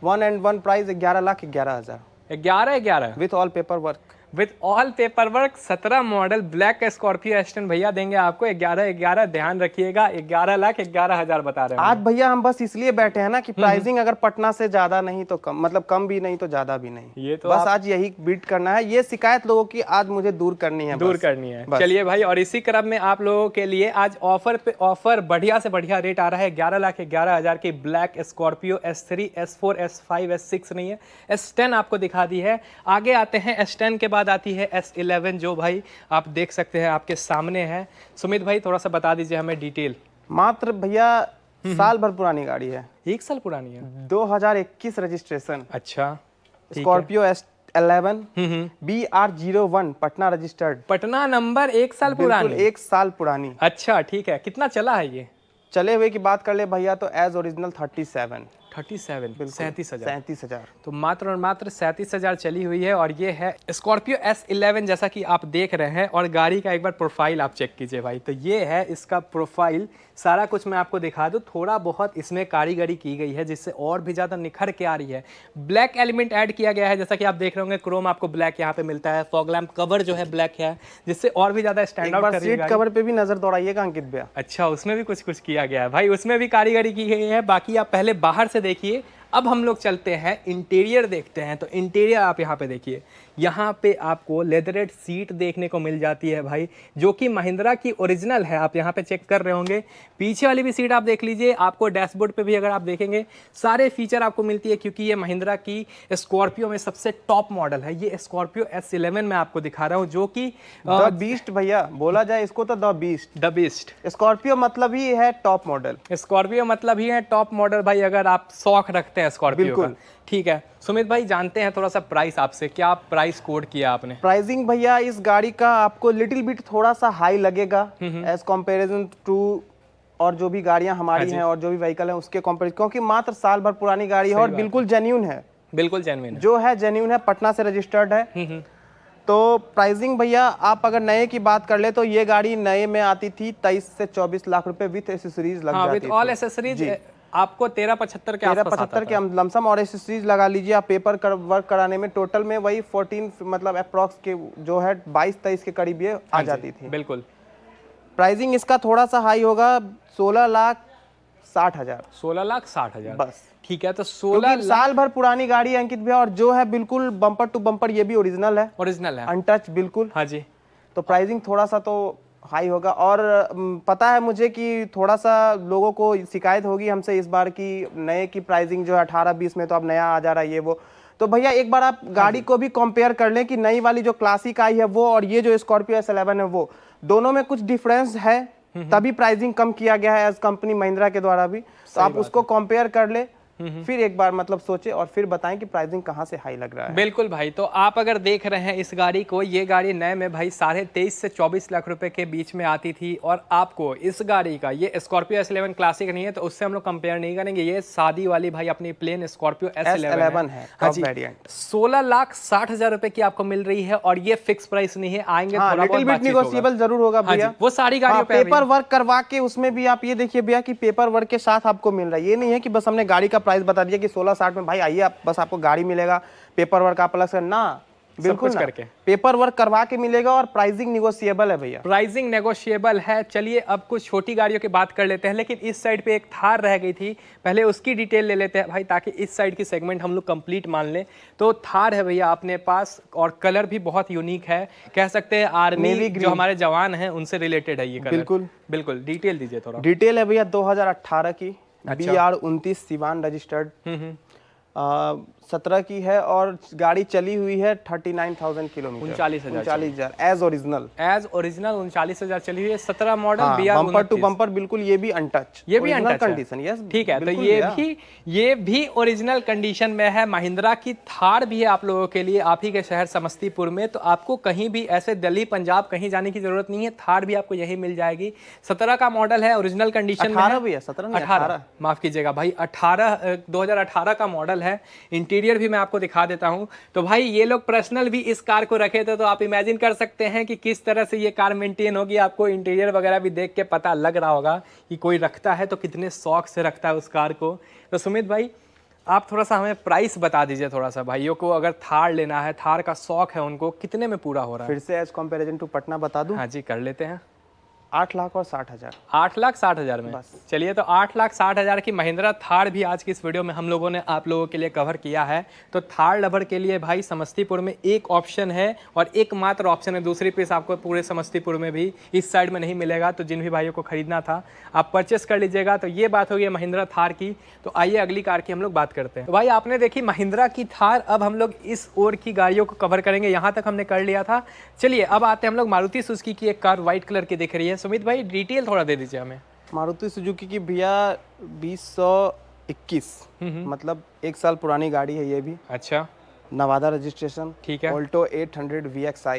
1 price 11,11,000। 11 with all paper work. With all paper work 17 model black Scorpio S10 भैया देंगे आपको 11,11,000। ध्यान रखिएगा, 11,11,000 बता रहे हैं आज भैया। हम बस इसलिए बैठे हैं ना कि प्राइसिंग अगर पटना से ज्यादा नहीं तो कम, मतलब कम भी नहीं तो ज्यादा भी नहीं। ये तो बस आज यही बीट करना है। ये शिकायत लोगों की आज मुझे दूर करनी है, दूर करनी है। चलिए भाई, और इसी क्रम में आप लोगों के लिए आज ऑफर पे ऑफर बढ़िया से बढ़िया रेट आ रहा है। 11,11,000 की black Scorpio S3 S4 S5 S6 नहीं है, S10 आपको दिखा दी है। आगे आते हैं, S10 के बाद आती है S11 जो भाई आप देख सकते हैं आपके सामने है। सुमित भाई थोड़ा सा बता दीजिए हमें डिटेल। मात्र भैया साल भर पुरानी गाड़ी है। 1 साल पुरानी है, 2021 रजिस्ट्रेशन। अच्छा, Scorpio S11 BR 01 Patna registered. Patna number 1 साल पुरानी। 1 साल पुरानी। अच्छा ठीक है, कितना चला है ये? चले हुए की बात कर ले भैया तो एज ओरिजिनल 37 37,000। तो मात्र और मात्र 37,000 चली हुई है। और ये है स्कॉर्पियो S11 जैसा कि आप देख रहे हैं। और गाड़ी का एक बार प्रोफाइल आप चेक कीजिए भाई, तो ये है इसका प्रोफाइल। सारा कुछ मैं आपको दिखा दूं, थोड़ा बहुत इसमें कारीगरी की गई है जिससे और भी ज़्यादा निखर के आ रही है। ब्लैक एलिमेंट ऐड किया गया है, जैसा कि आप देख रहे होंगे क्रोम आपको ब्लैक यहाँ पे मिलता है। फॉग लैम्प कवर जो है ब्लैक है, जिससे और भी ज़्यादा स्टैंड आउट कर रही है। सीट कवर पे भी नजर दौड़ाइएगा अंकित भैया। अच्छा, उसमें भी कुछ किया गया है भाई, उसमें भी कारीगरी की गई है। बाकी आप पहले बाहर से देखिए, अब हम लोग चलते हैं इंटीरियर देखते हैं। तो इंटीरियर आप यहाँ पे देखिए, यहाँ पे आपको लेदरेट सीट देखने को मिल जाती है भाई, जो कि महिंद्रा की ओरिजिनल है। आप यहाँ पे चेक कर रहे होंगे। पीछे वाली भी सीट आप देख लीजिए, आपको डैशबोर्ड पे भी अगर आप देखेंगे सारे फीचर आपको मिलती है, क्योंकि ये महिंद्रा की स्कॉर्पियो में सबसे टॉप मॉडल है। ये स्कॉर्पियो S11 में आपको दिखा रहा हूँ, जो कि द बीस्ट भैया बोला जाए इसको तो द बीस्ट। स्कॉर्पियो मतलब ही है टॉप मॉडल। स्कॉर्पियो मतलब ही है टॉप मॉडल भाई, अगर आप शौक रखते हैं स्कॉर्पियो का। ठीक है सुमित भाई, जानते हैं थोड़ा सा प्राइस आपसे, क्या प्राइस कोड किया आपने? प्राइसिंग भैया इस गाड़ी का आपको लिटिल बिट थोड़ा सा हाई लगेगा एज कंपैरिजन टू और जो भी गाड़ियां हमारी हैं और जो भी व्हीकल हैं उसके कंपेरिजन, क्योंकि मात्र साल भर पुरानी गाड़ी है और बिल्कुल जेन्युइन है। बिल्कुल जेन्युइन जो है जेन्युइन है, पटना से रजिस्टर्ड है। तो प्राइसिंग भैया आप अगर नए की बात कर ले तो ये गाड़ी नए में आती थी 23 से 24 लाख रुपए विथ एसेसरीज लग जाती थी। ऑल एसेसरीज आपको 13-75 के आसपास 13-75 के लमसम, और एसेसरीज लगा लीजिए आप पेपर वर्क कराने में टोटल में वही 14 मतलब अप्रॉक्स के जो है 22-23 के करीब ये आ जाती थी। बिल्कुल। प्राइसिंग इसका थोड़ा सा हाई होगा 16,60,000। 16,60,000 बस। ठीक है, तो 16 साल भर पुरानी गाड़ी है अंकित भैया, और जो है बिल्कुल बम्पर टू बम्पर ये भी ओरिजिनल है, अनटच बिल्कुल। हाँ जी। तो प्राइसिंग थोड़ा सा तो हाई होगा। और पता है मुझे कि थोड़ा सा लोगों को शिकायत होगी हमसे इस बार की नए की प्राइसिंग जो है 18-20 में, तो अब नया आ जा रहा है ये वो। तो भैया एक बार आप गाड़ी को भी कंपेयर कर लें कि नई वाली जो क्लासिक आई है वो और ये जो स्कॉर्पियो S11 है वो दोनों में कुछ डिफरेंस है, तभी प्राइसिंग कम किया गया है एज कंपनी महिंद्रा के द्वारा भी। तो आप उसको कंपेयर कर ले, फिर एक बार मतलब सोचे और फिर बताएं कि प्राइसिंग कहां से हाई लग रहा है। बिल्कुल भाई, तो आप अगर देख रहे हैं इस गाड़ी को, ये गाड़ी नए में भाई 23.5 से 24 लाख रुपए के बीच में आती थी, और आपको इस गाड़ी का, ये स्कॉर्पियो S11 क्लासिक नहीं है तो उससे हम लोग कंपेयर नहीं करेंगे, ये शादी वाली भाई अपनी प्लेन स्कॉर्पियो S11 है। हाँ जी, 16,60,000 रुपए की आपको मिल रही है, और ये फिक्स प्राइस नहीं है, आएंगे थोड़ा बहुत निगोशिएबल जरूर होगा भैया। वो सारी गाड़ियों पे पेपर वर्क करवा के उसमें भी आप ये देखिए भैया कि पेपर वर्क के साथ आपको मिल रहा है। ये नहीं है कि बस हमने गाड़ी का प्राइस बता दिया कि 16,60 में भाई आइए आप, बस आपको गाड़ी मिलेगा, पेपर वर्क आप अलग से ना, बिल्कुल ना, करके पेपर वर्क करवा के मिलेगा। और प्राइसिंग नेगोशिएबल है भैया, प्राइसिंग नेगोशिएबल है। चलिए अब कुछ छोटी गाड़ियों की बात कर लेते हैं, लेकिन इस साइड पे एक थार रह गई थी, पहले उसकी डिटेल ले लेते हैं भाई, ताकि इस साइड की सेगमेंट हम लोग कंप्लीट मान लें। तो थार है भैया अपने पास, और कलर भी बहुत यूनिक है, कह सकते हैं आर्मी जो हमारे जवान हैं उनसे रिलेटेड है ये कलर। बिल्कुल बिल्कुल, डिटेल दीजिए थोड़ा। डिटेल है भैया 2018 की, BR29 सिवान रजिस्टर्ड, 17 की है, और गाड़ी चली हुई है 39,000 किलोमीटर, 39,000 एज ओरिजिनल 39,000 चली हुई है। 17 मॉडल, बम्पर टू बम्पर बिल्कुल, ये भी अनटच, ये भी अनटच कंडीशन। यस ठीक है, तो ये भी ओरिजिनल कंडीशन में है। महिंद्रा की थार भी है आप लोगों के लिए, आप ही के शहर समस्तीपुर में, तो आपको कहीं भी ऐसे दिल्ली पंजाब कहीं जाने की जरूरत नहीं है, थार भी आपको यही मिल जाएगी। 17 का मॉडल है, ओरिजिनल कंडीशन में है। 18 माफ कीजिएगा भाई, 2018 का मॉडल है। इंटीरियर भी मैं आपको दिखा देता हूं। तो भाई ये लोग पर्सनल भी इस कार को रखे थे, तो आप इमेजिन कर सकते हैं कि किस तरह से ये कार मेंटेन होगी। आपको इंटीरियर वगैरह भी देख के पता लग रहा होगा कि कोई रखता है तो कितने शौक से रखता है उस कार को। तो सुमित भाई आप थोड़ा सा हमें प्राइस बता दीजिए, थोड़ा सा भाइयों को अगर थार लेना है, थार का शौक है उनको, कितने में पूरा हो रहा है? फिर से एज कंपैरिजन टू पटना बता दूं? हाँ जी, कर लेते हैं। 8,60,000। 8,60,000 में चलिए, तो 8,60,000 की महिंद्रा थार भी आज की इस वीडियो में हम लोगों ने आप लोगों के लिए कवर किया है। तो थार लवर के लिए भाई समस्तीपुर में एक ऑप्शन है, और एकमात्र ऑप्शन है, दूसरी पीस आपको पूरे समस्तीपुर में भी इस साइड में नहीं मिलेगा। तो जिन भी भाइयों को खरीदना था आप परचेस कर लीजिएगा। तो ये बात हो गई महिंद्रा थार की। तो आइए अगली कार की हम लोग बात करते हैं। तो भाई आपने देखी महिंद्रा की थार, अब हम लोग इस ओर की गाड़ियों को कवर करेंगे, यहाँ तक हमने कर लिया था। चलिए अब आते हैं हम लोग मारुति सुजुकी की एक कार व्हाइट कलर की दिख रही है। सुमित भाई डिटेल थोड़ा दे दीजिए हमें। मारुति सुजुकी की भैया 2021, मतलब एक साल पुरानी गाड़ी है ये भी। अच्छा, नवादा रजिस्ट्रेशन, ठीक है। Alto 800 VXI,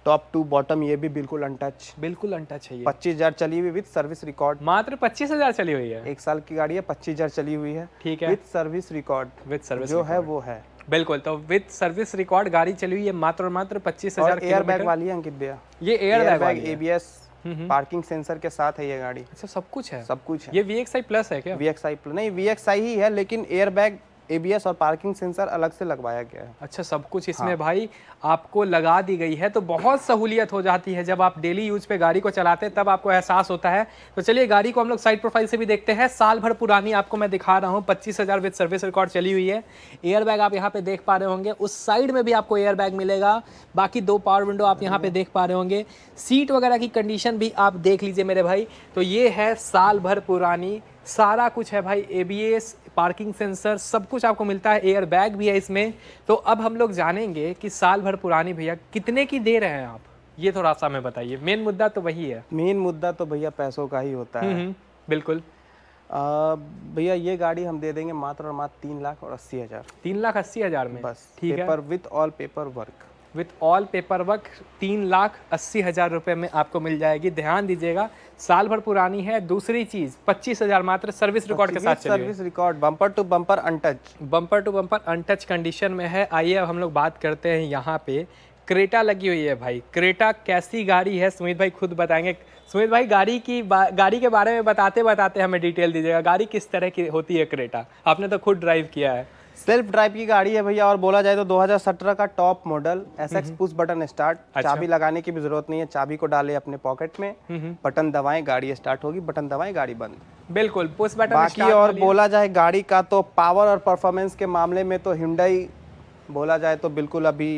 top to bottom, ये भी बिल्कुल अनटच, बिल्कुल अनटच है ये। 25,000 चली हुई विद सर्विस रिकॉर्ड। मात्र 25,000 चली हुई है, एक साल की गाड़ी है, 25,000 चली हुई है, ठीक है, with service record. With service जो है वो है, बिल्कुल। तो विद सर्विस रिकॉर्ड गाड़ी चली हुई है, मात्र 25,000 किलोमीटर। एयर बैग वाली है अंकित भैया, ये air bag, ABS, parking sensor के साथ है ये गाड़ी। अच्छा, सब कुछ है, सब कुछ है। ये VXI प्लस है क्या? VXI प्लस नहीं, VXI ही है, लेकिन एयर बैग ABS और पार्किंग सेंसर अलग से लगवाया गया है। अच्छा, सब कुछ इसमें भाई आपको लगा दी गई है, तो बहुत सहूलियत हो जाती है जब आप डेली यूज पे गाड़ी को चलाते हैं, तब आपको एहसास होता है। तो चलिए गाड़ी को हम लोग साइड प्रोफाइल से भी देखते हैं। साल भर पुरानी आपको मैं दिखा रहा हूँ, 25,000 विद सर्विस रिकॉर्ड चली हुई है। एयर बैग आप यहाँ पे देख पा रहे होंगे, उस साइड में भी आपको एयर बैग मिलेगा। बाकी 2 पावर विंडो आप यहाँ पे देख पा रहे होंगे। सीट वगैरह की कंडीशन भी आप देख लीजिए मेरे भाई। तो ये है साल भर पुरानी, सारा कुछ है भाई, ABS, पार्किंग सेंसर, सब कुछ आपको मिलता है। एयर बैग भी है इसमें। तो अब हम लोग जानेंगे कि साल भर पुरानी भैया कितने की दे रहे हैं आप, ये थोड़ा सा हमें बताइए। मेन मुद्दा तो वही है। मेन मुद्दा तो भैया पैसों का ही होता है। बिल्कुल। भैया ये गाड़ी हम दे देंगे मात्र और मात्र 3,80,000। 3,80,000 में बस, ठीक है। Paper with all paper work. With all paper work 3,80,000 रुपये में आपको मिल जाएगी। ध्यान दीजिएगा, साल भर पुरानी है। दूसरी चीज 25,000 मात्र सर्विस रिकॉर्ड के साथ चली हुई है। Service record, bumper to bumper untouch. Bumper to bumper untouch condition में है। आइए अब हम लोग बात करते हैं, यहाँ पे क्रेटा लगी हुई है भाई। क्रेटा कैसी गाड़ी है सुमित भाई खुद बताएंगे। सुमित भाई गाड़ी के बारे में बताते बताते हमें डिटेल दीजिएगा, गाड़ी किस तरह की होती है क्रेटा, आपने तो खुद ड्राइव किया है। सेल्फ ड्राइव की गाड़ी है भैया, और बोला जाए तो 2017 का top model, SX push button start. चाबी लगाने की भी जरूरत नहीं है, चाबी को डाले अपने पॉकेट में, बटन दबाएं गाड़ी स्टार्ट होगी, बटन दबाएं गाड़ी बंद। बिल्कुल पुश बटन। बाकी और बोला जाए गाड़ी का तो पावर और परफॉर्मेंस के मामले में तो Hyundai बोला जाए तो बिल्कुल अभी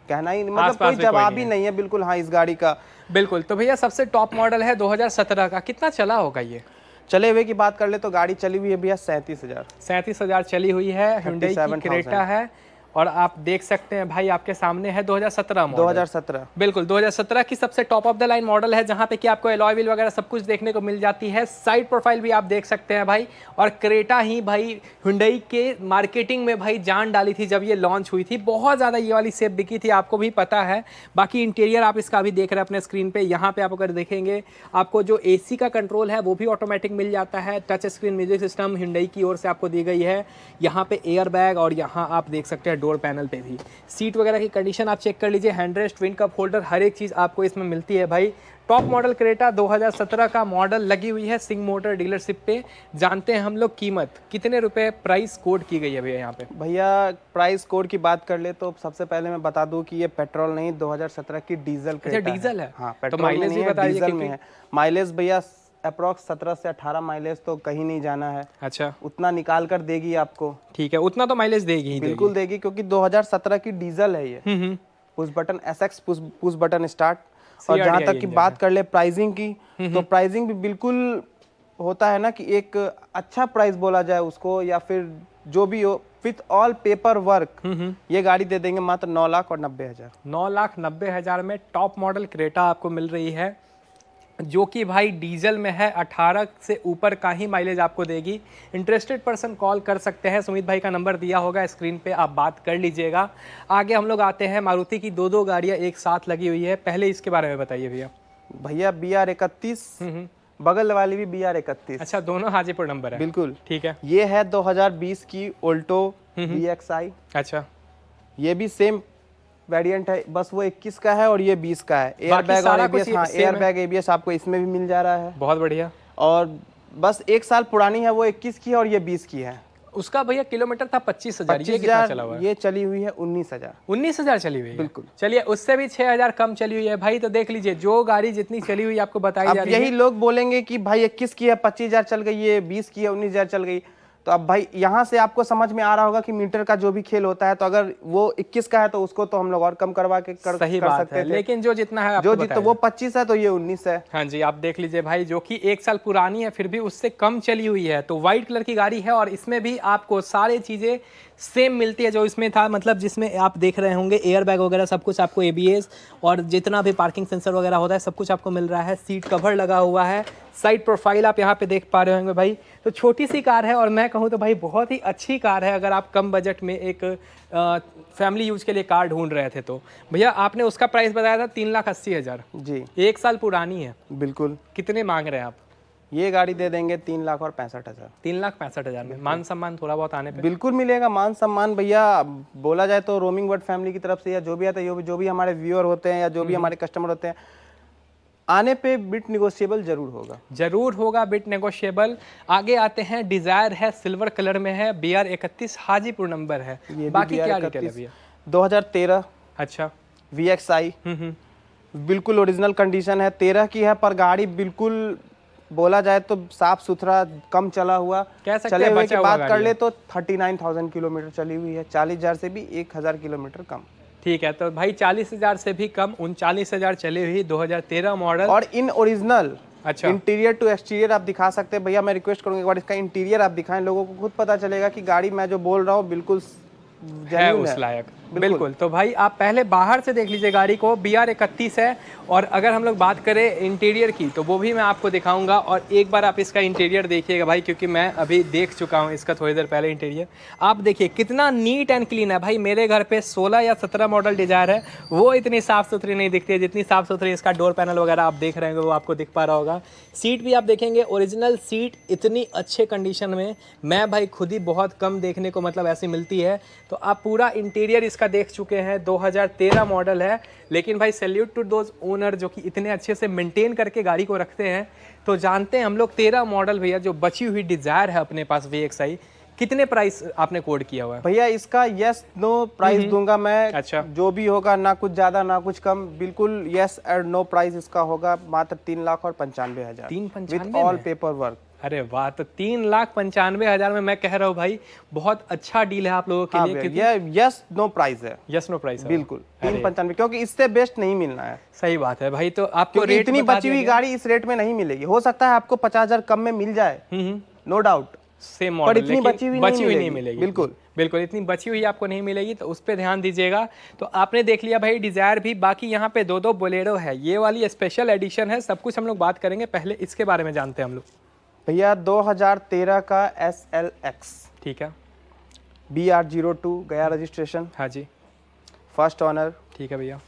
कहना ही मतलब कोई जवाब ही नहीं है बिल्कुल। हाँ इस गाड़ी का बिल्कुल। तो भैया सबसे टॉप मॉडल है 2017 का, कितना चला होगा ये? चले हुए की बात कर ले तो गाड़ी चली हुई है भैया 37,000। 37,000 चली हुई है। Hyundai की क्रेटा है, और आप देख सकते हैं भाई आपके सामने है 2017 मॉडल। 2017 बिल्कुल 2017 की सबसे top of the line model है, जहां पे कि आपको एलॉय व्हील वगैरह सब कुछ देखने को मिल जाती है। साइड प्रोफाइल भी आप देख सकते हैं भाई। और क्रेटा ही भाई Hyundai के मार्केटिंग में भाई जान डाली थी जब ये लॉन्च हुई थी। बहुत ज़्यादा ये वाली सेप बिकी थी, आपको भी पता है। बाकी इंटीरियर आप इसका भी देख रहे हैं अपने स्क्रीन पे। यहाँ पे आप अगर देखेंगे आपको जो AC का कंट्रोल है वो भी ऑटोमेटिक मिल जाता है। Touch screen music system Hyundai की ओर से आपको दी गई है। यहाँ पे एयर बैग, और यहाँ आप देख सकते हैं डोर पैनल पे भी। सीट वगैरह की कंडीशन आप चेक कर लीजिए, हैंडरेस्ट, विंड कप होल्डर, हर एक चीज़ आपको इसमें मिलती है भाई। टॉप मॉडल क्रेटा 2017 का मॉडल लगी हुई है सिंह मोटर डीलरशिप पे। जानते हैं हम लोग कीमत कितने रुपए प्राइस कोड की गई है भैया यहाँ पे? भैया प्राइस कोड की बात कर ले तो सबसे पहले मैं बता दूं कि ये पेट्रोल नहीं 2017 की डीजल क्रेटा डीजल है। हाँ, तो माइलेज भी बताइए, डीजल में है। माइलेज भैया अप्रॉक्स 17 से 18 माइलेज तो कहीं नहीं जाना है। अच्छा, उतना निकाल कर देगी आपको। ठीक है, उतना तो माइलेज देगी ही बिल्कुल देगी, क्योंकि 2017 की डीजल है ये। Push button SX push button start. और जहाँ तक की बात कर ले प्राइसिंग की, तो प्राइसिंग भी बिल्कुल होता है ना कि एक अच्छा प्राइस बोला जाए उसको, या फिर जो भी हो, विथ ऑल पेपर वर्क ये गाड़ी दे देंगे मात्र 9,90,000। 9,90,000 में टॉप मॉडल क्रेटा आपको मिल रही है, जो कि भाई डीजल में है। 18 से ऊपर का ही माइलेज आपको देगी। इंटरेस्टेड पर्सन कॉल कर सकते हैं, सुमित भाई का नंबर दिया होगा स्क्रीन पे, आप बात कर लीजिएगा। आगे हम लोग आते हैं, मारुति की दो गाड़ियां एक साथ लगी हुई है। पहले इसके बारे में बताइए भैया। भैया BR31, बगल वाली भी BR31। अच्छा, दोनों हाजीपुर नंबर है? बिल्कुल ठीक है। ये है 2020 की ऑल्टो VXI। अच्छा, ये भी सेम वेरिएंट है, बस वो 21 का है और ये 20 का है। एयर बैग और ABS, हाँ एयर बैग ABS आपको इसमें भी मिल जा रहा है। बहुत बढ़िया। और बस 1 साल पुरानी है, वो 21 की है और ये 20 की है। उसका भैया किलोमीटर था 25,000, ये कितना चला हुआ है? ये चली हुई है 19,000। 19,000 चली हुई है? बिल्कुल। चलिए, उससे भी 6,000 कम चली हुई है भाई। तो देख लीजिए, जो गाड़ी जितनी चली हुई आपको बताई जा रही है। यही लोग बोलेंगे कि भाई 21 की है 25,000 चल गई, ये 20 की है 19,000 चल गई। तो अब भाई यहाँ से आपको समझ में आ रहा होगा कि मीटर का जो भी खेल होता है, तो अगर वो 21 का है तो उसको तो हम लोग और कम करवा के कर सकते थे। लेकिन जो जितना है जो जितना वो 25 है तो ये 19 है। हाँ जी, आप देख लीजिए भाई, जो कि 1 साल पुरानी है फिर भी उससे कम चली हुई है। तो व्हाइट कलर की गाड़ी है, और इसमें भी आपको सारी चीजें सेम मिलती है जो इसमें था। मतलब जिसमें आप देख रहे होंगे एयर बैग वगैरह सब कुछ आपको, ABS और जितना भी पार्किंग सेंसर वगैरह होता है सब कुछ आपको मिल रहा है। सीट कवर लगा हुआ है। साइड प्रोफाइल आप यहाँ पे देख पा रहे होंगे भाई। तो छोटी सी कार है, और मैं कहूँ तो भाई बहुत ही अच्छी कार है। अगर आप कम बजट में एक फैमिली यूज के लिए कार ढूंढ रहे थे तो भैया आपने उसका प्राइस बताया था 3,80,000 जी। 1 साल पुरानी है। बिल्कुल। कितने मांग रहे हैं आप? ये गाड़ी दे देंगे 3,65,000। 3,65,000 में मान सम्मान थोड़ा बहुत आने पे? बिल्कुल मिलेगा मान सम्मान भैया। बोला जाए तो रोमिंग वर्ड फैमिली की तरफ से, या जो भी आता है, जो भी हमारे व्यूअर होते हैं या जो भी हमारे कस्टमर होते हैं, आने पे बिट निगोशिएबल जरूर होगा। Bit negotiable. आगे आते हैं, डिजायर है, सिल्वर कलर में है, BR31 हाजीपुर नंबर है। ये बाकी भी क्या डिटेल है भैया? 2013 अच्छा। VXI बिल्कुल ओरिजिनल कंडीशन है, 13 की है, पर गाड़ी बिल्कुल बोला जाए तो साफ सुथरा, कम चला हुआ। कह सकते चले हैं हुए बचा की हुआ बात कर ले तो 39,000 किलोमीटर चली हुई है, 40,000 से भी 1,000 किलोमीटर कम। ठीक है, तो भाई 40,000 से भी कम, 39,000 चली हुई 2013 मॉडल। और इन ओरिजिनल। अच्छा। इंटीरियर टू एक्सटीरियर आप दिखा सकते हैं भैया, मैं रिक्वेस्ट करूंगा एक बार इसका इंटीरियर आप दिखाएं, लोगों को खुद पता चलेगा कि गाड़ी मैं जो बोल रहा हूँ बिल्कुल है जेन्युइन उस है। लायक। बिल्कुल। तो भाई आप पहले बाहर से देख लीजिए गाड़ी को, BR31 है। और अगर हम लोग बात करें इंटीरियर की तो वो भी मैं आपको दिखाऊंगा, और एक बार आप इसका इंटीरियर देखिएगा भाई, क्योंकि मैं अभी देख चुका हूँ इसका थोड़ी देर पहले इंटीरियर। आप देखिए कितना नीट एंड क्लीन है भाई। मेरे घर पे 16 या 17 मॉडल डिजायर है, वो इतनी साफ सुथरी नहीं दिखती है जितनी साफ सुथरी इसका डोर पैनल वगैरह आप देख रहे होंगे, वो आपको दिख पा रहा होगा। सीट भी आप देखेंगे ओरिजिनल सीट, इतनी अच्छे कंडीशन में मैं भाई खुद ही बहुत कम देखने को मतलब ऐसी मिलती है। तो आप पूरा इंटीरियर इसका देख चुके हैं, 2013 मॉडल है। लेकिन भाई सैल्यूट टू दोज ओनर जो कि इतने अच्छे से मेंटेन करके गाड़ी को रखते हैं। तो जानते हैं हम लोग 13 मॉडल भैया, जो बची हुई डिजायर है अपने पास VXI, कितने प्राइस आपने कोड किया हुआ है भैया? इसका यस नो प्राइस दूंगा मैं। अच्छा। जो भी होगा, ना कुछ ज्यादा ना कुछ कम, बिल्कुल यस एंड नो प्राइस इसका होगा मात्र 3,95,000 विद ऑल पेपर वर्क। अरे वाह, तो 3,95,000 में मैं कह रहा हूँ भाई बहुत अच्छा डील है आप लोगों के लिए। ये यस नो प्राइस है, यस नो प्राइस है बिल्कुल 3,95,000, क्योंकि इससे बेस्ट नहीं मिलना है। सही बात है भाई। तो आपको रेट इतनी बची हुई गाड़ी इस रेट में नहीं मिलेगी। हो सकता है आपको 50,000 कम में मिल जाए, नो डाउट, सेम मॉडल, पर इतनी बची हुई नहीं मिलेगी। बिल्कुल बिल्कुल, इतनी बची हुई आपको नहीं मिलेगी, तो उस पर ध्यान दीजिएगा। तो आपने देख लिया भाई डिजायर भी, बाकी यहाँ पे दो बोलेरो है, ये वाली स्पेशल एडिशन है। सब कुछ हम लोग बात करेंगे, पहले इसके बारे में जानते हैं हम लोग। भैया 2013 का SLX, ठीक है, BR02 गया रजिस्ट्रेशन, हाँ जी, फर्स्ट ऑनर। ठीक है भैया।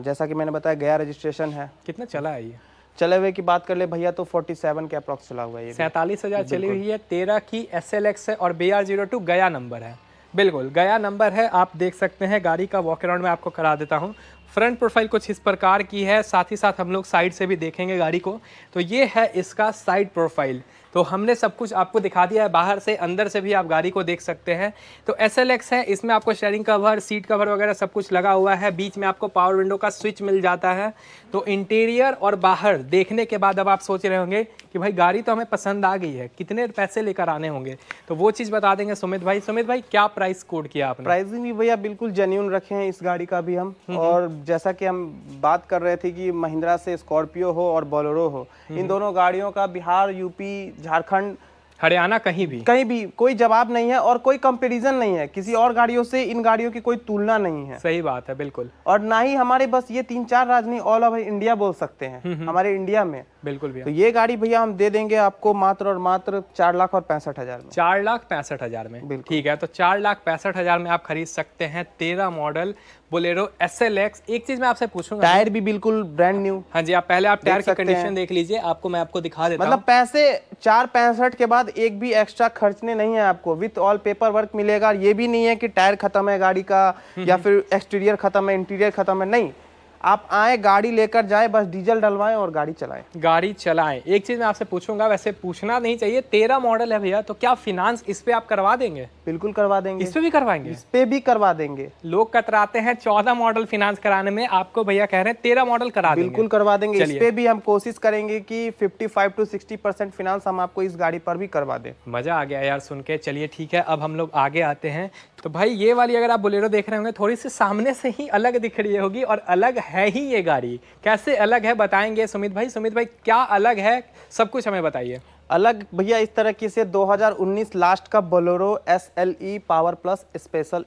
जैसा कि मैंने बताया गया रजिस्ट्रेशन है। कितना चला है ये? चले हुए की बात कर ले भैया तो 47 के अप्रॉक्स चला हुआ है ये। 47,000 चली हुई है, 13 की SLX है और BR02 गया नंबर है। बिल्कुल गया नंबर है, आप देख सकते हैं। गाड़ी का वॉक अराउंड में आपको करा देता हूँ। फ्रंट प्रोफाइल कुछ इस प्रकार की है, साथ ही साथ हम लोग साइड से भी देखेंगे गाड़ी को। तो ये है इसका साइड प्रोफाइल। तो हमने सब कुछ आपको दिखा दिया है, बाहर से अंदर से भी आप गाड़ी को देख सकते हैं। तो SLX है, इसमें आपको शेयरिंग कवर, सीट कवर वगैरह सब कुछ लगा हुआ है। बीच में आपको पावर विंडो का स्विच मिल जाता है। तो इंटीरियर और बाहर देखने के बाद अब आप सोच रहे होंगे कि भाई गाड़ी तो हमें पसंद आ गई है, कितने पैसे लेकर आने होंगे, तो वो चीज़ बता देंगे सुमित भाई। सुमित भाई क्या प्राइस कोड किया आपने? प्राइसिंग भी भैया बिल्कुल जेन्युइन रखे हैं इस गाड़ी का भी हम। और जैसा कि हम बात कर रहे थे कि महिंद्रा से स्कॉर्पियो हो और बोलेरो हो, इन दोनों गाड़ियों का बिहार, यूपी, झारखंड, हरियाणा कहीं भी कोई जवाब नहीं है और कोई कंपैरिजन नहीं है। किसी और गाड़ियों से इन गाड़ियों की कोई तुलना नहीं है। सही बात है, बिल्कुल। और ना ही हमारे बस ये 3-4 राज्य नहीं, ऑल ओवर इंडिया बोल सकते हैं हमारे इंडिया में। बिल्कुल भैया। तो ये गाड़ी भैया हम दे देंगे आपको मात्र और मात्र 4,65,000 में। 4,65,000 में, ठीक है। तो 4,65,000 में आप खरीद सकते हैं 13 मॉडल बोलेरो SLX। एक चीज मैं आपसे पूछूंगा, टायर भी बिल्कुल ब्रांड न्यू। हाँ जी, आप पहले आप टायर की कंडीशन देख लीजिए, मैं आपको दिखा देता मतलब पैसे 4,65 के बाद एक भी एक्स्ट्रा खर्चने नहीं है आपको, विथ ऑल पेपर वर्क मिलेगा। ये भी नहीं है कि टायर खत्म है गाड़ी का या फिर एक्सटीरियर खत्म है, इंटीरियर खत्म है, नहीं। आप आए, गाड़ी लेकर जाए, बस डीजल डलवाएं और गाड़ी चलाएं। एक चीज मैं आपसे पूछूंगा, वैसे पूछना नहीं चाहिए, 13 मॉडल है भैया, तो क्या फिनांस इस पे आप करवा देंगे? बिल्कुल करवा देंगे। इस पे भी करवाएंगे? इस पे भी करवा देंगे। लोग कतराते हैं 14 मॉडल फिनांस कराने में, आपको भैया कह रहे हैं 13 मॉडल करा देंगे। बिल्कुल करवा देंगे। इस पे भी हम कोशिश करेंगे कि 55 to 60% फिनांस हम आपको इस गाड़ी पर भी करवा दें। मजा आ गया यार सुन के। चलिए ठीक है, अब हम लोग आगे आते हैं। तो भाई ये वाली अगर आप बोलेरो देख रहे होंगे, थोड़ी सी सामने से ही अलग दिख रही होगी, और अलग है ही ये गाड़ी। कैसे अलग है बताएंगे सुमित भाई। सुमित भाई क्या अलग है, सब कुछ हमें बताइए। अलग भैया इस तरीके से 2019 लास्ट का Bolero SLE power plus special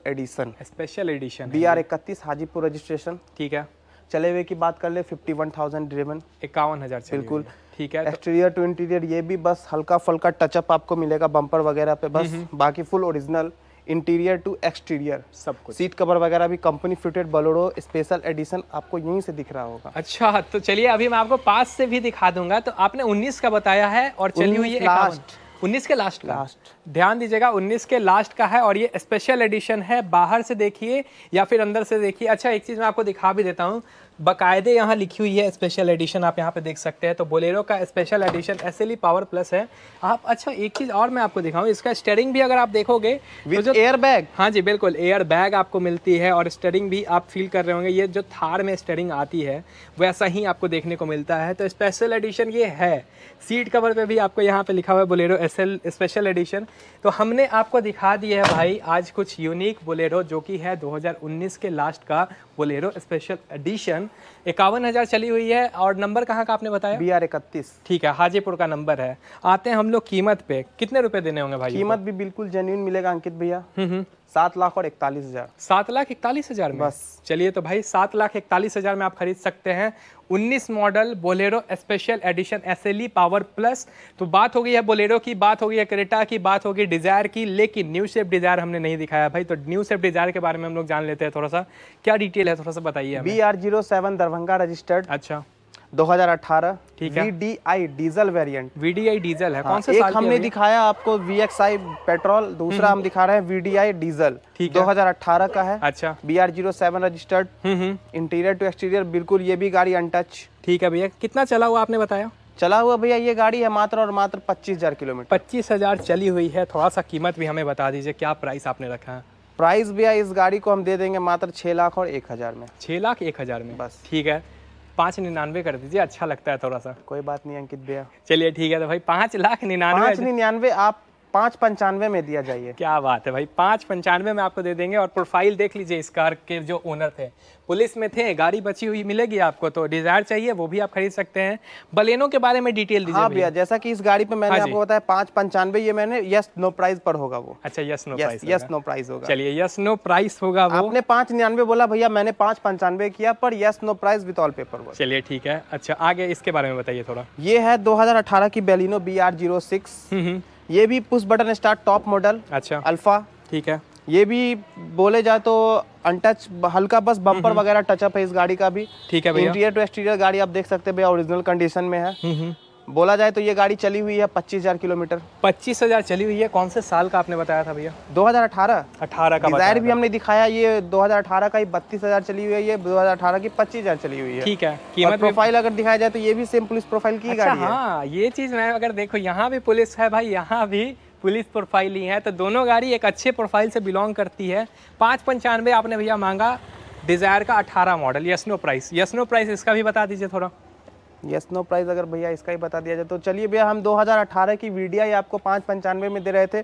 edition BR31 Hajipur registration, ठीक है। चले हुए की बात कर ले 51,000 ड्रिवन, 51,000 बिल्कुल, ठीक है। एक्सटीरियर टू इंटीरियर ये भी बस हल्का फुल्का टचअप आपको मिलेगा बम्पर वगैरह पे, बस बाकी full original. Interior to exterior सब कुछ, सीट कवर वगैरह भी company fitted Bolero special edition आपको यहीं से दिख रहा होगा। अच्छा, तो चलिए अभी मैं आपको पास से भी दिखा दूंगा। तो आपने 19 का बताया है और चली हुई है 19 के लास्ट का। ध्यान दीजिएगा, 19 के लास्ट का है और ये स्पेशल एडिशन है। बाहर से देखिए या फिर अंदर से देखिए। अच्छा, एक चीज मैं आपको दिखा भी देता हूँ, बकायदे यहाँ लिखी हुई है स्पेशल एडिशन, आप यहाँ पे देख सकते हैं। तो बोलेरो का special edition SLE power plus है। आप अच्छा एक चीज़ और मैं आपको दिखाऊं, इसका स्टीयरिंग भी अगर आप देखोगे विद एयर बैग। हाँ जी बिल्कुल, एयर बैग आपको मिलती है और स्टीयरिंग भी आप फील कर रहे होंगे, ये जो थार में स्टीयरिंग आती है वैसा ही आपको देखने को मिलता है। तो स्पेशल एडिशन ये है। सीट कवर पे भी आपको यहाँ पे लिखा हुआ है बोलेरो स्पेशल एडिशन। तो हमने आपको दिखा दिया है भाई आज कुछ यूनिक बोलेरो, जो कि है 2019 के लास्ट का बोलेरो स्पेशल एडिशन। 51,000 चली हुई है। और नंबर कहाँ का आपने बताया? BR 31। ठीक है, हाजीपुर का नंबर है। आते हैं हम लोग कीमत पे, कितने रुपए देने होंगे भाई? कीमत भी बिल्कुल जेन्युइन मिलेगा अंकित भैया। 7,41,000। 7,41,000 में बस। चलिए तो भाई 7,41,000 में आप खरीद सकते हैं 19 model Bolero special addition SLE power plus. तो बात हो गई है बोलेरो की, बात हो गई है क्रेटा की, बात हो गई डिजायर की, लेकिन न्यू शेप डिजायर हमने नहीं दिखाया भाई। तो न्यू शेप डिजायर के बारे में हम लोग जान लेते हैं थोड़ा सा, क्या डिटेल है थोड़ा सा बताइए हमें। BR 07 Darbhanga registered. अच्छा 2018। ठीक है। VDI diesel variant. VDI diesel है। कौन से एक साल की हमने है भैया? दिखाया आपको VXI पेट्रोल, दूसरा हम दिखा रहे हैं VDI डीजल। ठीक है। 2018 का है। अच्छा BR 07 registered. Interior to exterior बिल्कुल, ये भी गाड़ी अनटच। ठीक है भैया, कितना चला हुआ आपने बताया? चला हुआ भैया ये गाड़ी है मात्र और मात्र 25,000 किलोमीटर। 25,000 चली हुई है। थोड़ा सा कीमत भी हमें बता दीजिए, क्या प्राइस आपने रखा है? प्राइस भैया इस गाड़ी को हम दे देंगे मात्र 6,01,000 में। 6,01,000 में बस। ठीक है, 5,99 कर दीजिए, अच्छा लगता है थोड़ा सा। कोई बात नहीं अंकित भैया। चलिए ठीक है, तो भाई 5,99,000। 5,99 आप 5,95 में दिया जाइए। क्या बात है भाई, 5,95 में आपको दे देंगे। और प्रोफाइल देख लीजिए इस कार के जो ओनर थे, पुलिस में थे, गाड़ी बची हुई मिलेगी आपको। तो डिजायर चाहिए वो भी आप खरीद सकते हैं। बलेनो के बारे में डिटेल दीजिए। हाँ भैया, जैसा कि इस गाड़ी पे मैंने हाँ जी। आपको बताया 5,95, ये मैंने यस नो प्राइस पर होगा वो। अच्छा yes no price? Yes no price होगा। चलिए यस नो प्राइस होगा वो। आपने 5,99 बोला भैया, मैंने 5,95 किया, पर yes no price with all paper work. चलिए ठीक है। अच्छा आगे इसके बारे में बताइए थोड़ा। ये है 2018 की बेलिनो BR 06। ये भी push button start top model अच्छा अल्फा। ठीक है। ये भी बोले जाए तो अनटच, हल्का बस बम्पर वगैरह टचअप है इस गाड़ी का भी। ठीक है भैया। इंटीरियर टू एक्सटीरियर गाड़ी आप देख सकते हैं भैया, ओरिजिनल कंडीशन में है। बोला जाए तो ये गाड़ी चली हुई है 25,000 किलोमीटर। 25,000 चली हुई है। कौन से साल का आपने बताया था भैया? 2018। 18 का डिजायर भी हमने दिखाया, ये 2018 का ही 32,000 चली हुई है, ये 2018 की 25,000 चली हुई है। ठीक है। और कीमत प्रोफाइल अगर दिखाया जाए तो ये भी सेम पुलिस प्रोफाइल की अच्छा गाड़ी है। हाँ, ये चीज़ मैं अगर देखो, यहाँ भी पुलिस है भाई, यहाँ भी पुलिस प्रोफाइल ही है। तो दोनों गाड़ी एक अच्छे प्रोफाइल से बिलोंग करती है। 5,95 आपने भैया मांगा डिजायर का 18 model. Yes no price, yes no price इसका भी बता दीजिए थोड़ा। यस नो प्राइस अगर भैया इसका ही बता दिया जाए तो चलिए भैया, हम 2018 की VDI आपको 5,95 में दे रहे थे,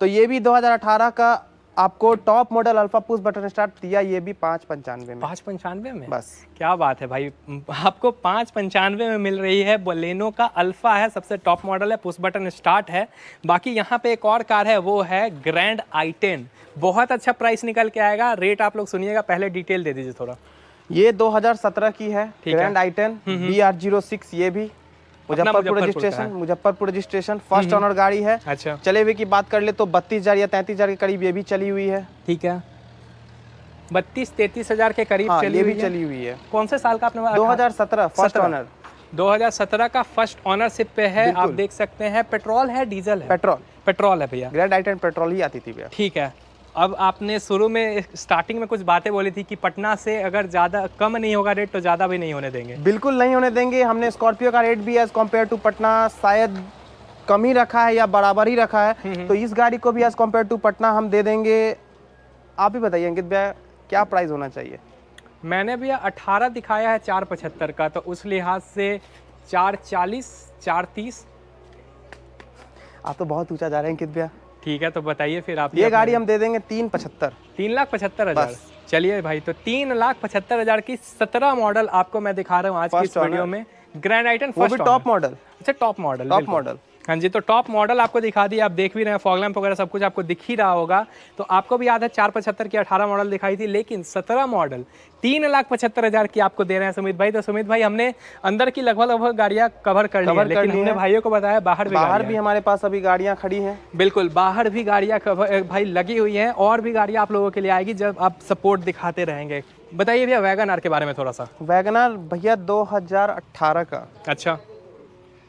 तो ये भी 2018 का आपको top model alpha push button start दिया, ये भी 5,95 में। 5,95 में? बस। क्या बात है भाई, आपको 5,95 में मिल रही है। बोलेनो का अल्फा है, सबसे टॉप मॉडल है, पुश बटन स्टार्ट है। बाकी यहाँ पे एक और कार है, वो है ग्रैंड i10। बहुत अच्छा प्राइस निकल के आएगा। रेट आप लोग सुनिएगा, पहले डिटेल दे दीजिए थोड़ा। ये 2017 की है ग्रैंड i10 BR 06। ये भी Muzaffarpur registration, Muzaffarpur registration, first owner गाड़ी है। अच्छा चले हुए की बात कर ले तो 32,000 या 33,000 के करीब ये भी चली हुई है। ठीक है, 32-33,000 के करीब हाँ, चली ये हुई भी है। चली हुई है। कौन से साल का आपने बताया? 2017 फर्स्ट ओनर। 2017 का फर्स्ट ऑनरशिप पे है। आप देख सकते हैं। पेट्रोल है डीजल है? पेट्रोल। पेट्रोल है भैया। ग्रैंड i10 पेट्रोल ही आती थी भैया। ठीक है। अब आपने शुरू में स्टार्टिंग में कुछ बातें बोली थी कि पटना से अगर ज़्यादा कम नहीं होगा रेट तो ज़्यादा भी नहीं होने देंगे। बिल्कुल नहीं होने देंगे। हमने स्कॉर्पियो का रेट भी एज कम्पेयर टू पटना शायद कम ही रखा है या बराबर ही रखा है, तो इस गाड़ी को भी एज कम्पेयर टू पटना हम दे देंगे। आप ही बताइए अंकित भैया, क्या प्राइस होना चाहिए? मैंने भैया 18 दिखाया है 4,75 का, तो उस लिहाज से 4,40, 4,30। आप तो बहुत ऊंचा जा रहे हैं अंकित भैया। ठीक है, तो बताइए फिर आप। ये गाड़ी हम दे देंगे 3,75। 3,75,000। चलिए भाई, तो 3,75,000 की 17 मॉडल आपको मैं दिखा रहा हूँ आज की इस वीडियो में। ग्रैंड i10 वो भी टॉप मॉडल। अच्छा टॉप मॉडल, टॉप मॉडल। हाँ जी, तो टॉप मॉडल आपको दिखा दिया। आप देख भी रहे हैं, फॉग लैंप वगैरह सब कुछ आपको दिख ही रहा होगा। तो आपको भी याद है 4,75 की 18 मॉडल दिखाई थी, लेकिन 17 मॉडल 3,75,000 की आपको दे रहे हैं सुमित भाई। तो सुमित भाई, हमने अंदर की लगभग गाड़ियां कवर कर ली है, लेकिन हमने भाइयों को बताया बाहर भी हमारे पास अभी गाड़ियां खड़ी हैं। बिल्कुल, बाहर भी गाड़ियां भाई लगी हुई हैं, और भी गाड़ियां आप लोगों के लिए आएगी जब आप सपोर्ट दिखाते रहेंगे। बताइए भैया वैगन आर के बारे में थोड़ा सा। वैगन आर भैया 2018 का। अच्छा।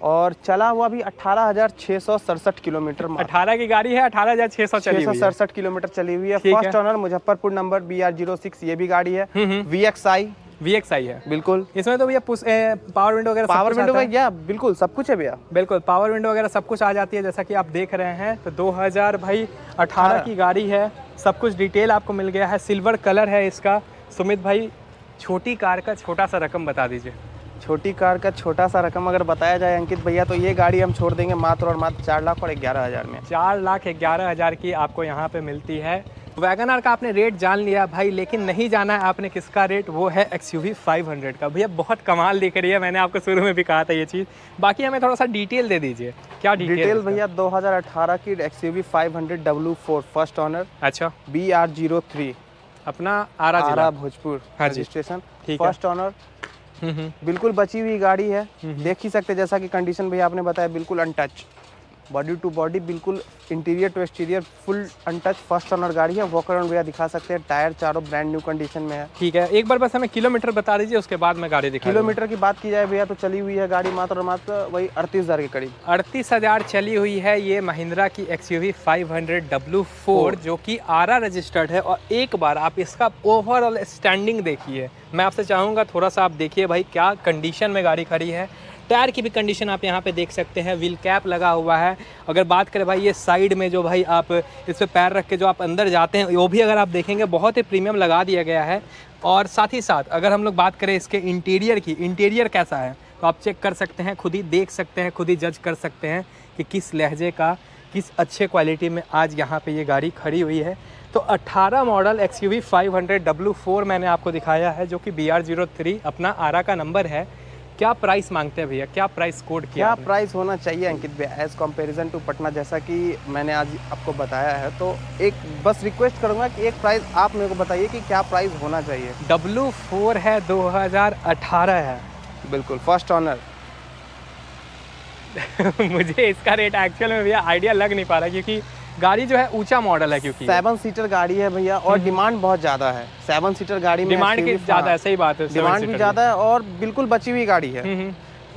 और चला हुआ भी 18,667 किलोमीटर। 18 की गाड़ी है, 18,600 चली हुई है। 667 किलोमीटर चली हुई है। First owner, Muzaffarpur number BR 06। ये भी गाड़ी है। VXI VXI है। बिल्कुल। इसमें तो भैया पावर विंडो वगैरह पावर विंडो भैया बिल्कुल सब कुछ है भैया। बिल्कुल पावर विंडो वगैरह सब कुछ आ जाती है जैसा कि आप देख रहे हैं। तो 2018 की गाड़ी है, सब कुछ डिटेल आपको मिल गया है। सिल्वर कलर है इसका। सुमित भाई छोटी कार का छोटा सा रकम बता दीजिए। छोटी कार का छोटा सा रकम अगर बताया जाए अंकित भैया तो ये गाड़ी हम छोड़ देंगे मात्र और मात्र 4,11,000 में। 4,11,000 की आपको यहाँ पे मिलती है। वैगन आर का आपने रेट जान लिया भाई, लेकिन नहीं जाना है आपने किसका रेट, वो है XUV 500 का। भैया बहुत कमाल दिख रही है, मैंने आपको शुरू में भी कहा था ये चीज़। बाकी हमें थोड़ा सा डिटेल दे दीजिए, क्या डिटेल भैया 2018 की XUV 500 W4 फर्स्ट ऑनर। अच्छा। BR03 अपना आरा भोजपुर हाँ जी। रजिस्ट्रेशन, ठीक है। First owner. बिल्कुल बची हुई गाड़ी है, देख ही सकते जैसा कि कंडीशन भैया आपने बताया बिल्कुल अनटच, बॉडी टू बॉडी बिल्कुल, interior to exterior full untouch first owner गाड़ी है। वॉकर ऑन भैया दिखा सकते हैं, टायर चारों ब्रांड न्यू कंडीशन में है। ठीक है, एक बार बस हमें किलोमीटर बता दीजिए, उसके बाद मैं गाड़ी दिखा। किलोमीटर की बात की जाए भैया तो चली हुई है गाड़ी मात्र और मात्र वही 38,000 के करीब। 38,000 चली हुई है ये महिंद्रा की XUV 500 W4 जो कि आरा रजिस्टर्ड है। और एक बार आप इसका ओवरऑल स्टैंडिंग देखिए, मैं आपसे चाहूँगा थोड़ा सा आप देखिए भाई क्या कंडीशन में गाड़ी खड़ी है। टायर की भी कंडीशन आप यहाँ पे देख सकते हैं, व्हील कैप लगा हुआ है। अगर बात करें भाई ये साइड में जो भाई आप इस पर पैर रख के जो आप अंदर जाते हैं वो भी अगर आप देखेंगे बहुत ही प्रीमियम लगा दिया गया है। और साथ ही साथ अगर हम लोग बात करें इसके इंटीरियर की, इंटीरियर कैसा है तो आप चेक कर सकते हैं, खुद ही देख सकते हैं, खुद ही जज कर सकते हैं कि किस लहजे का, किस अच्छे क्वालिटी में आज यहाँ पे ये गाड़ी खड़ी हुई है। तो 18 मॉडल XUV 500 W4 मैंने आपको दिखाया है जो कि BR03 अपना आरा का नंबर है। क्या प्राइस मांगते हैं भैया, क्या प्राइस कोड किया? क्या प्राइस होना चाहिए अंकित भैया एज कंपैरिजन टू पटना, जैसा कि मैंने आज आपको बताया है, तो एक बस रिक्वेस्ट करूंगा कि एक प्राइस आप मेरे को बताइए कि क्या प्राइस होना चाहिए। W4 है, 2018 है। बिल्कुल फर्स्ट ऑनर। मुझे इसका रेट एक्चुअल में भैया आइडिया लग नहीं पा रहा क्योंकि गाड़ी जो है ऊंचा मॉडल है, क्योंकि 7 सीटर गाड़ी है भैया और डिमांड बहुत ज़्यादा है। 7 सीटर गाड़ी में डिमांड की ज़्यादा है, सही बात है, डिमांड भी ज़्यादा है और बिल्कुल बची हुई गाड़ी है।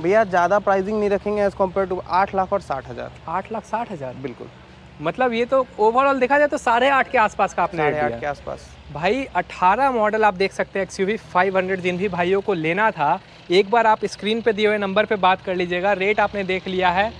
भैया ज़्यादा प्राइसिंग नहीं रखेंगे एज कम्पेयर टू 8,60,000। 8,60,000 बिल्कुल, मतलब ये तो ओवरऑल देखा जाए तो 8.5 के आसपास का आपने रेट दिया। 8,500 के आसपास भाई 18 मॉडल आप देख सकते हैं XUV 500। जिन भी भाइयों को लेना था एक बार आप स्क्रीन पे दिए हुए नंबर पे बात कर लीजिएगा। रेट आपने देख लिया है,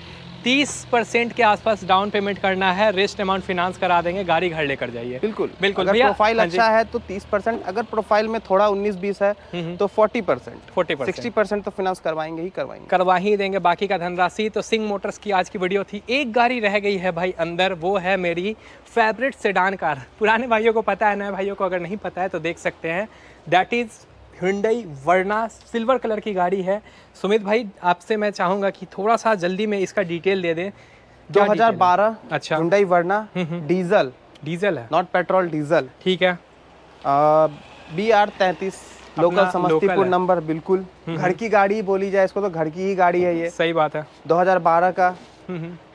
30% के आसपास डाउन पेमेंट करना है, रेस्ट अमाउंट फिनांस करा देंगे, गाड़ी घर लेकर जाइए। बिल्कुल बिल्कुल। अगर प्रोफाइल हाँ अच्छा है तो 30%, अगर प्रोफाइल में थोड़ा 19-20 है तो 40%, 60% तो फिनांस करवाएंगे ही करवा ही देंगे, बाकी का धनराशि। तो सिंह मोटर्स की आज की वीडियो थी। एक गाड़ी रह गई है भाई अंदर, वो है मेरी फेवरेट सेडान कार। पुराने भाइयों को पता है, नए भाइयों को अगर नहीं पता है तो देख सकते हैं। That is Hyundai Verna, silver colour की गाड़ी है। सुमित भाई आपसे मैं चाहूँगा कि थोड़ा सा जल्दी में इसका डिटेल दे दें। 2012 अच्छा Hyundai वर्ना, डीजल है, नॉट पेट्रोल, डीजल। ठीक है। BR33 local Samastipur number. बिल्कुल घर की गाड़ी बोली जाए इसको तो घर की ही गाड़ी है ये। सही बात है। 2012 का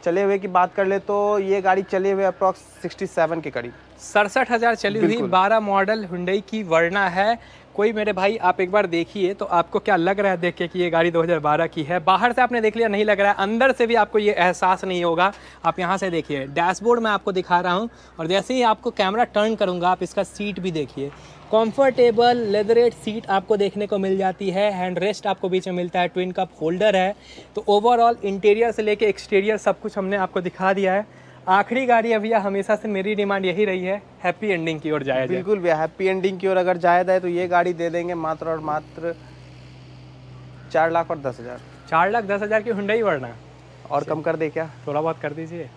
चले हुए की बात कर ले तो ये गाड़ी चले हुए अप्रॉक्स 67 के करीब। 67,000 चली हुई 12 मॉडल Hyundai की वर्ना है। कोई मेरे भाई आप एक बार देखिए तो आपको क्या लग रहा है देख के कि ये गाड़ी 2012 की है? बाहर से आपने देख लिया नहीं लग रहा है, अंदर से भी आपको ये एहसास नहीं होगा। आप यहाँ से देखिए, डैशबोर्ड मैं आपको दिखा रहा हूँ और जैसे ही आपको कैमरा टर्न करूँगा आप इसका सीट भी देखिए। कंफर्टेबल लेदरेट सीट आपको देखने को मिल जाती है, हैंड रेस्ट आपको बीच में मिलता है, ट्विन कप होल्डर है। तो ओवरऑल इंटीरियर से लेके एक्सटीरियर सब कुछ हमने आपको दिखा दिया है। आखिरी गाड़ी है भैया, हमेशा से मेरी डिमांड यही रही है, हैप्पी एंडिंग की ओर जाया जाए। बिल्कुल भैया हैप्पी एंडिंग की ओर अगर जाया जाए तो ये गाड़ी दे देंगे मात्र और मात्र 4,10,000। 4,10,000 की Hyundai वर्ना और कम कर दे क्या? थोड़ा बहुत कर दीजिए,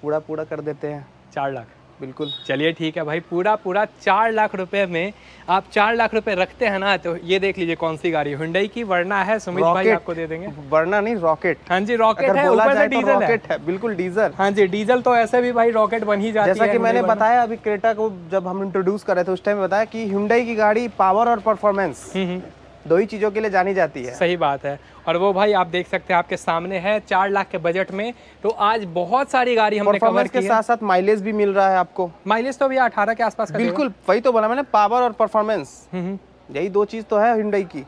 पूरा कर देते हैं। 4 लाख। बिल्कुल चलिए ठीक है भाई, पूरा 4 लाख रुपए में आप 4 लाख रुपए रखते हैं ना, तो ये देख लीजिए कौन सी गाड़ी Hyundai की वर्ना है। सुमित भाई आपको दे देंगे। वर्ना नहीं रॉकेट। हाँ जी रॉकेट है, ऊपर से डीजल रॉकेट है। बिल्कुल डीजल। हाँ जी डीजल तो ऐसे भी भाई रॉकेट बन ही जाती है। जैसा कि मैंने बताया अभी क्रेटा को जब हम इंट्रोड्यूस कर रहे थे उस टाइम बताया कि Hyundai की गाड़ी पावर और परफॉर्मेंस दो ही चीजों के लिए जानी जाती है। सही बात है। और वो भाई आप देख सकते हैं आपके सामने है 4 लाख के बजट में। तो आज बहुत सारी गाड़ी हमने कवर की है। के साथ साथ माइलेज भी मिल रहा है आपको। माइलेज तो भैया 18 के आसपास का। बिल्कुल वही तो बोला मैंने, पावर और परफॉर्मेंस, यही दो चीज तो है Hyundai की।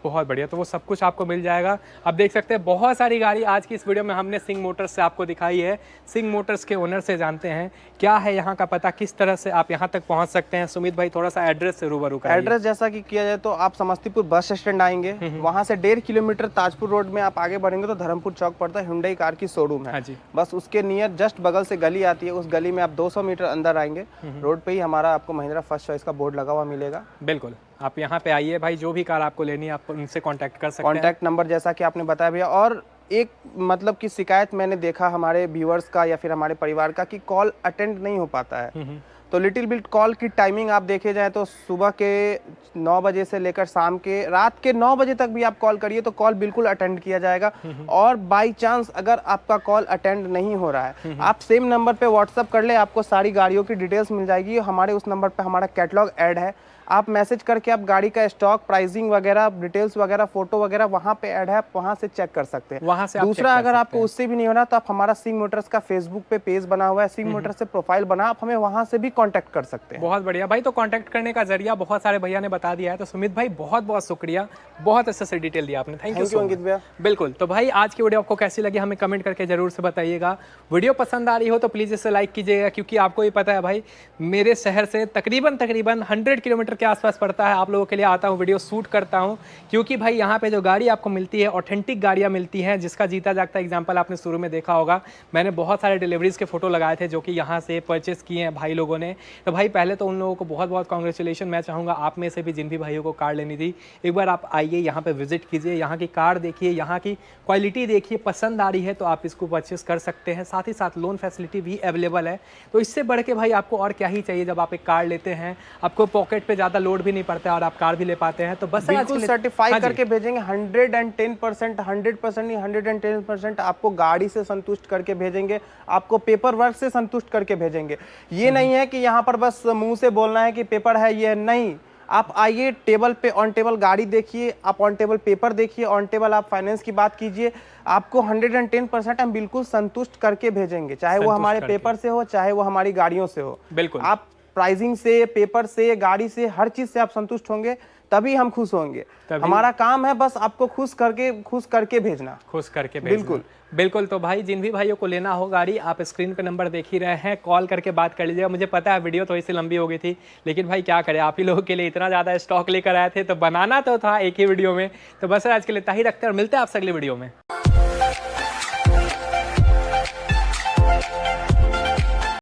बहुत बढ़िया, तो वो सब कुछ आपको मिल जाएगा। अब देख सकते हैं बहुत सारी गाड़ी आज की इस वीडियो में हमने सिंह मोटर्स से आपको दिखाई है। सिंह मोटर्स के ओनर से जानते हैं क्या है यहाँ का पता, किस तरह से आप यहाँ तक पहुँच सकते हैं। सुमित भाई थोड़ा सा एड्रेस से रूबरू कराइए। एड्रेस जैसा कि किया जाए तो आप समस्तीपुर बस स्टैंड आएंगे, वहां से 1.5 किलोमीटर ताजपुर रोड में आप आगे बढ़ेंगे तो धर्मपुर चौक पड़ता है, हुंडई कार की शोरूम है। हाँ जी। बस उसके नियर जस्ट बगल से गली आती है, उस गली में आप 200 मीटर अंदर आएंगे, रोड पे ही हमारा आपको महिंद्रा फर्स्ट चॉइस का बोर्ड लगा हुआ मिलेगा। बिल्कुल, आप यहाँ पे आइए भाई, जो भी कार आपको लेनी है आप उनसे कांटेक्ट कर सकते हैं। कॉन्टैक्ट नंबर जैसा कि आपने बताया भैया। और एक मतलब कि शिकायत मैंने देखा हमारे व्यूअर्स का या फिर हमारे परिवार का कि कॉल अटेंड नहीं हो पाता है, तो लिटिल बिट कॉल की टाइमिंग आप देखे जाए तो सुबह के 9 बजे से लेकर शाम के रात के 9 बजे तक भी आप कॉल करिए तो कॉल बिल्कुल अटेंड किया जाएगा। और बाई चांस अगर आपका कॉल अटेंड नहीं हो रहा है, आप सेम नंबर पे व्हाट्सअप कर ले, आपको सारी गाड़ियों की डिटेल्स मिल जाएगी। हमारे उस नंबर पे हमारा कैटलॉग ऐड है, आप मैसेज करके आप गाड़ी का स्टॉक, प्राइसिंग वगैरह, डिटेल्स वगैरह, फोटो वगैरह वहाँ पे ऐड है, आप वहाँ से चेक कर सकते हैं। वहाँ से आप दूसरा अगर आपको उससे भी नहीं हो रहा तो आप हमारा सिंह मोटर्स का फेसबुक पे पेज बना हुआ है, सिंह मोटर्स से प्रोफाइल बना, आप हमें वहाँ से भी कांटेक्ट कर सकते हैं। बहुत बढ़िया भाई, तो कांटेक्ट करने का जरिया बहुत सारे भैया ने बता दिया है। तो सुमित भाई बहुत बहुत शुक्रिया, बहुत अच्छे से डिटेल दिया आपने, थैंक यू अंकित भैया। बिल्कुल, तो भाई आज की वीडियो आपको कैसी लगी हमें कमेंट करके जरूर से बताइएगा। वीडियो पसंद आ रही हो तो प्लीज़ इसे लाइक कीजिएगा, क्योंकि आपको ही पता है भाई मेरे शहर से तकरीबन 100 किलोमीटर के आसपास पड़ता है। आप लोगों के लिए आता हूँ, वीडियो शूट करता हूँ, क्योंकि भाई यहाँ पे जो गाड़ी आपको मिलती है ऑथेंटिक गाड़ियाँ मिलती हैं, जिसका जीता जागता एग्जाम्पल आपने शुरू में देखा होगा। मैंने बहुत सारे डिलीवरीज के फोटो लगाए थे जो कि यहाँ से परचेस किए हैं भाई लोगों ने। तो भाई पहले तो उन लोगों को बहुत बहुत कॉन्ग्रेचुलेशन। मैं चाहूँगा आप में से भी जिन भी भाइयों को कार लेनी थी, एक बार आप आइए यहाँ पे विजिट कीजिए, यहाँ की कार देखिए, यहाँ की क्वालिटी देखिए, पसंद आ रही है तो आप इसको परचेस कर सकते हैं। साथ ही साथ लोन फैसिलिटी भी अवेलेबल है। तो इससे बढ़ के भाई आपको और क्या ही चाहिए। जब आप एक कार लेते हैं आपको पॉकेट पे ज़्यादा लोड भी नहीं पड़ता है और आप कार भी ले पाते हैं। तो बस बिल्कुल सर्टिफाई करके भेजेंगे, 110% 100% नहीं 110% आपको गाड़ी से संतुष्ट करके भेजेंगे, आपको पेपर वर्क से संतुष्ट करके भेजेंगे। ये नहीं है कि यहाँ पर बस मुंह से बोलना है कि पेपर है, ये नहीं। आप आइए, टेबल पे ऑन टेबल गाड़ी देखिए, आप ऑन टेबल पेपर देखिए, ऑन टेबल आप फाइनेंस की बात कीजिए, आपको 110% हम बिल्कुल संतुष्ट करके भेजेंगे, चाहे वो हमारे पेपर से हो, चाहे वो हमारी गाड़ियों से हो। बिल्कुल, आप प्राइसिंग से, पेपर से, गाड़ी से, हर चीज से आप संतुष्ट होंगे तभी हम खुश होंगे। हमारा काम है बस आपको खुश करके भेजना, खुश करके भेजना। बिल्कुल बिल्कुल। तो भाई जिन भी भाइयों को लेना हो गाड़ी, आप स्क्रीन पे नंबर देख ही रहे हैं, कॉल करके बात कर लीजिएगा। मुझे पता है वीडियो थोड़ी सी लंबी हो गई थी, लेकिन भाई क्या करें, आप ही लोगों के लिए इतना ज़्यादा स्टॉक लेकर आए थे तो बनाना तो था एक ही वीडियो में। तो बस आज के लिए इतना ही रखते हैं और मिलते हैं आपसे अगले वीडियो में।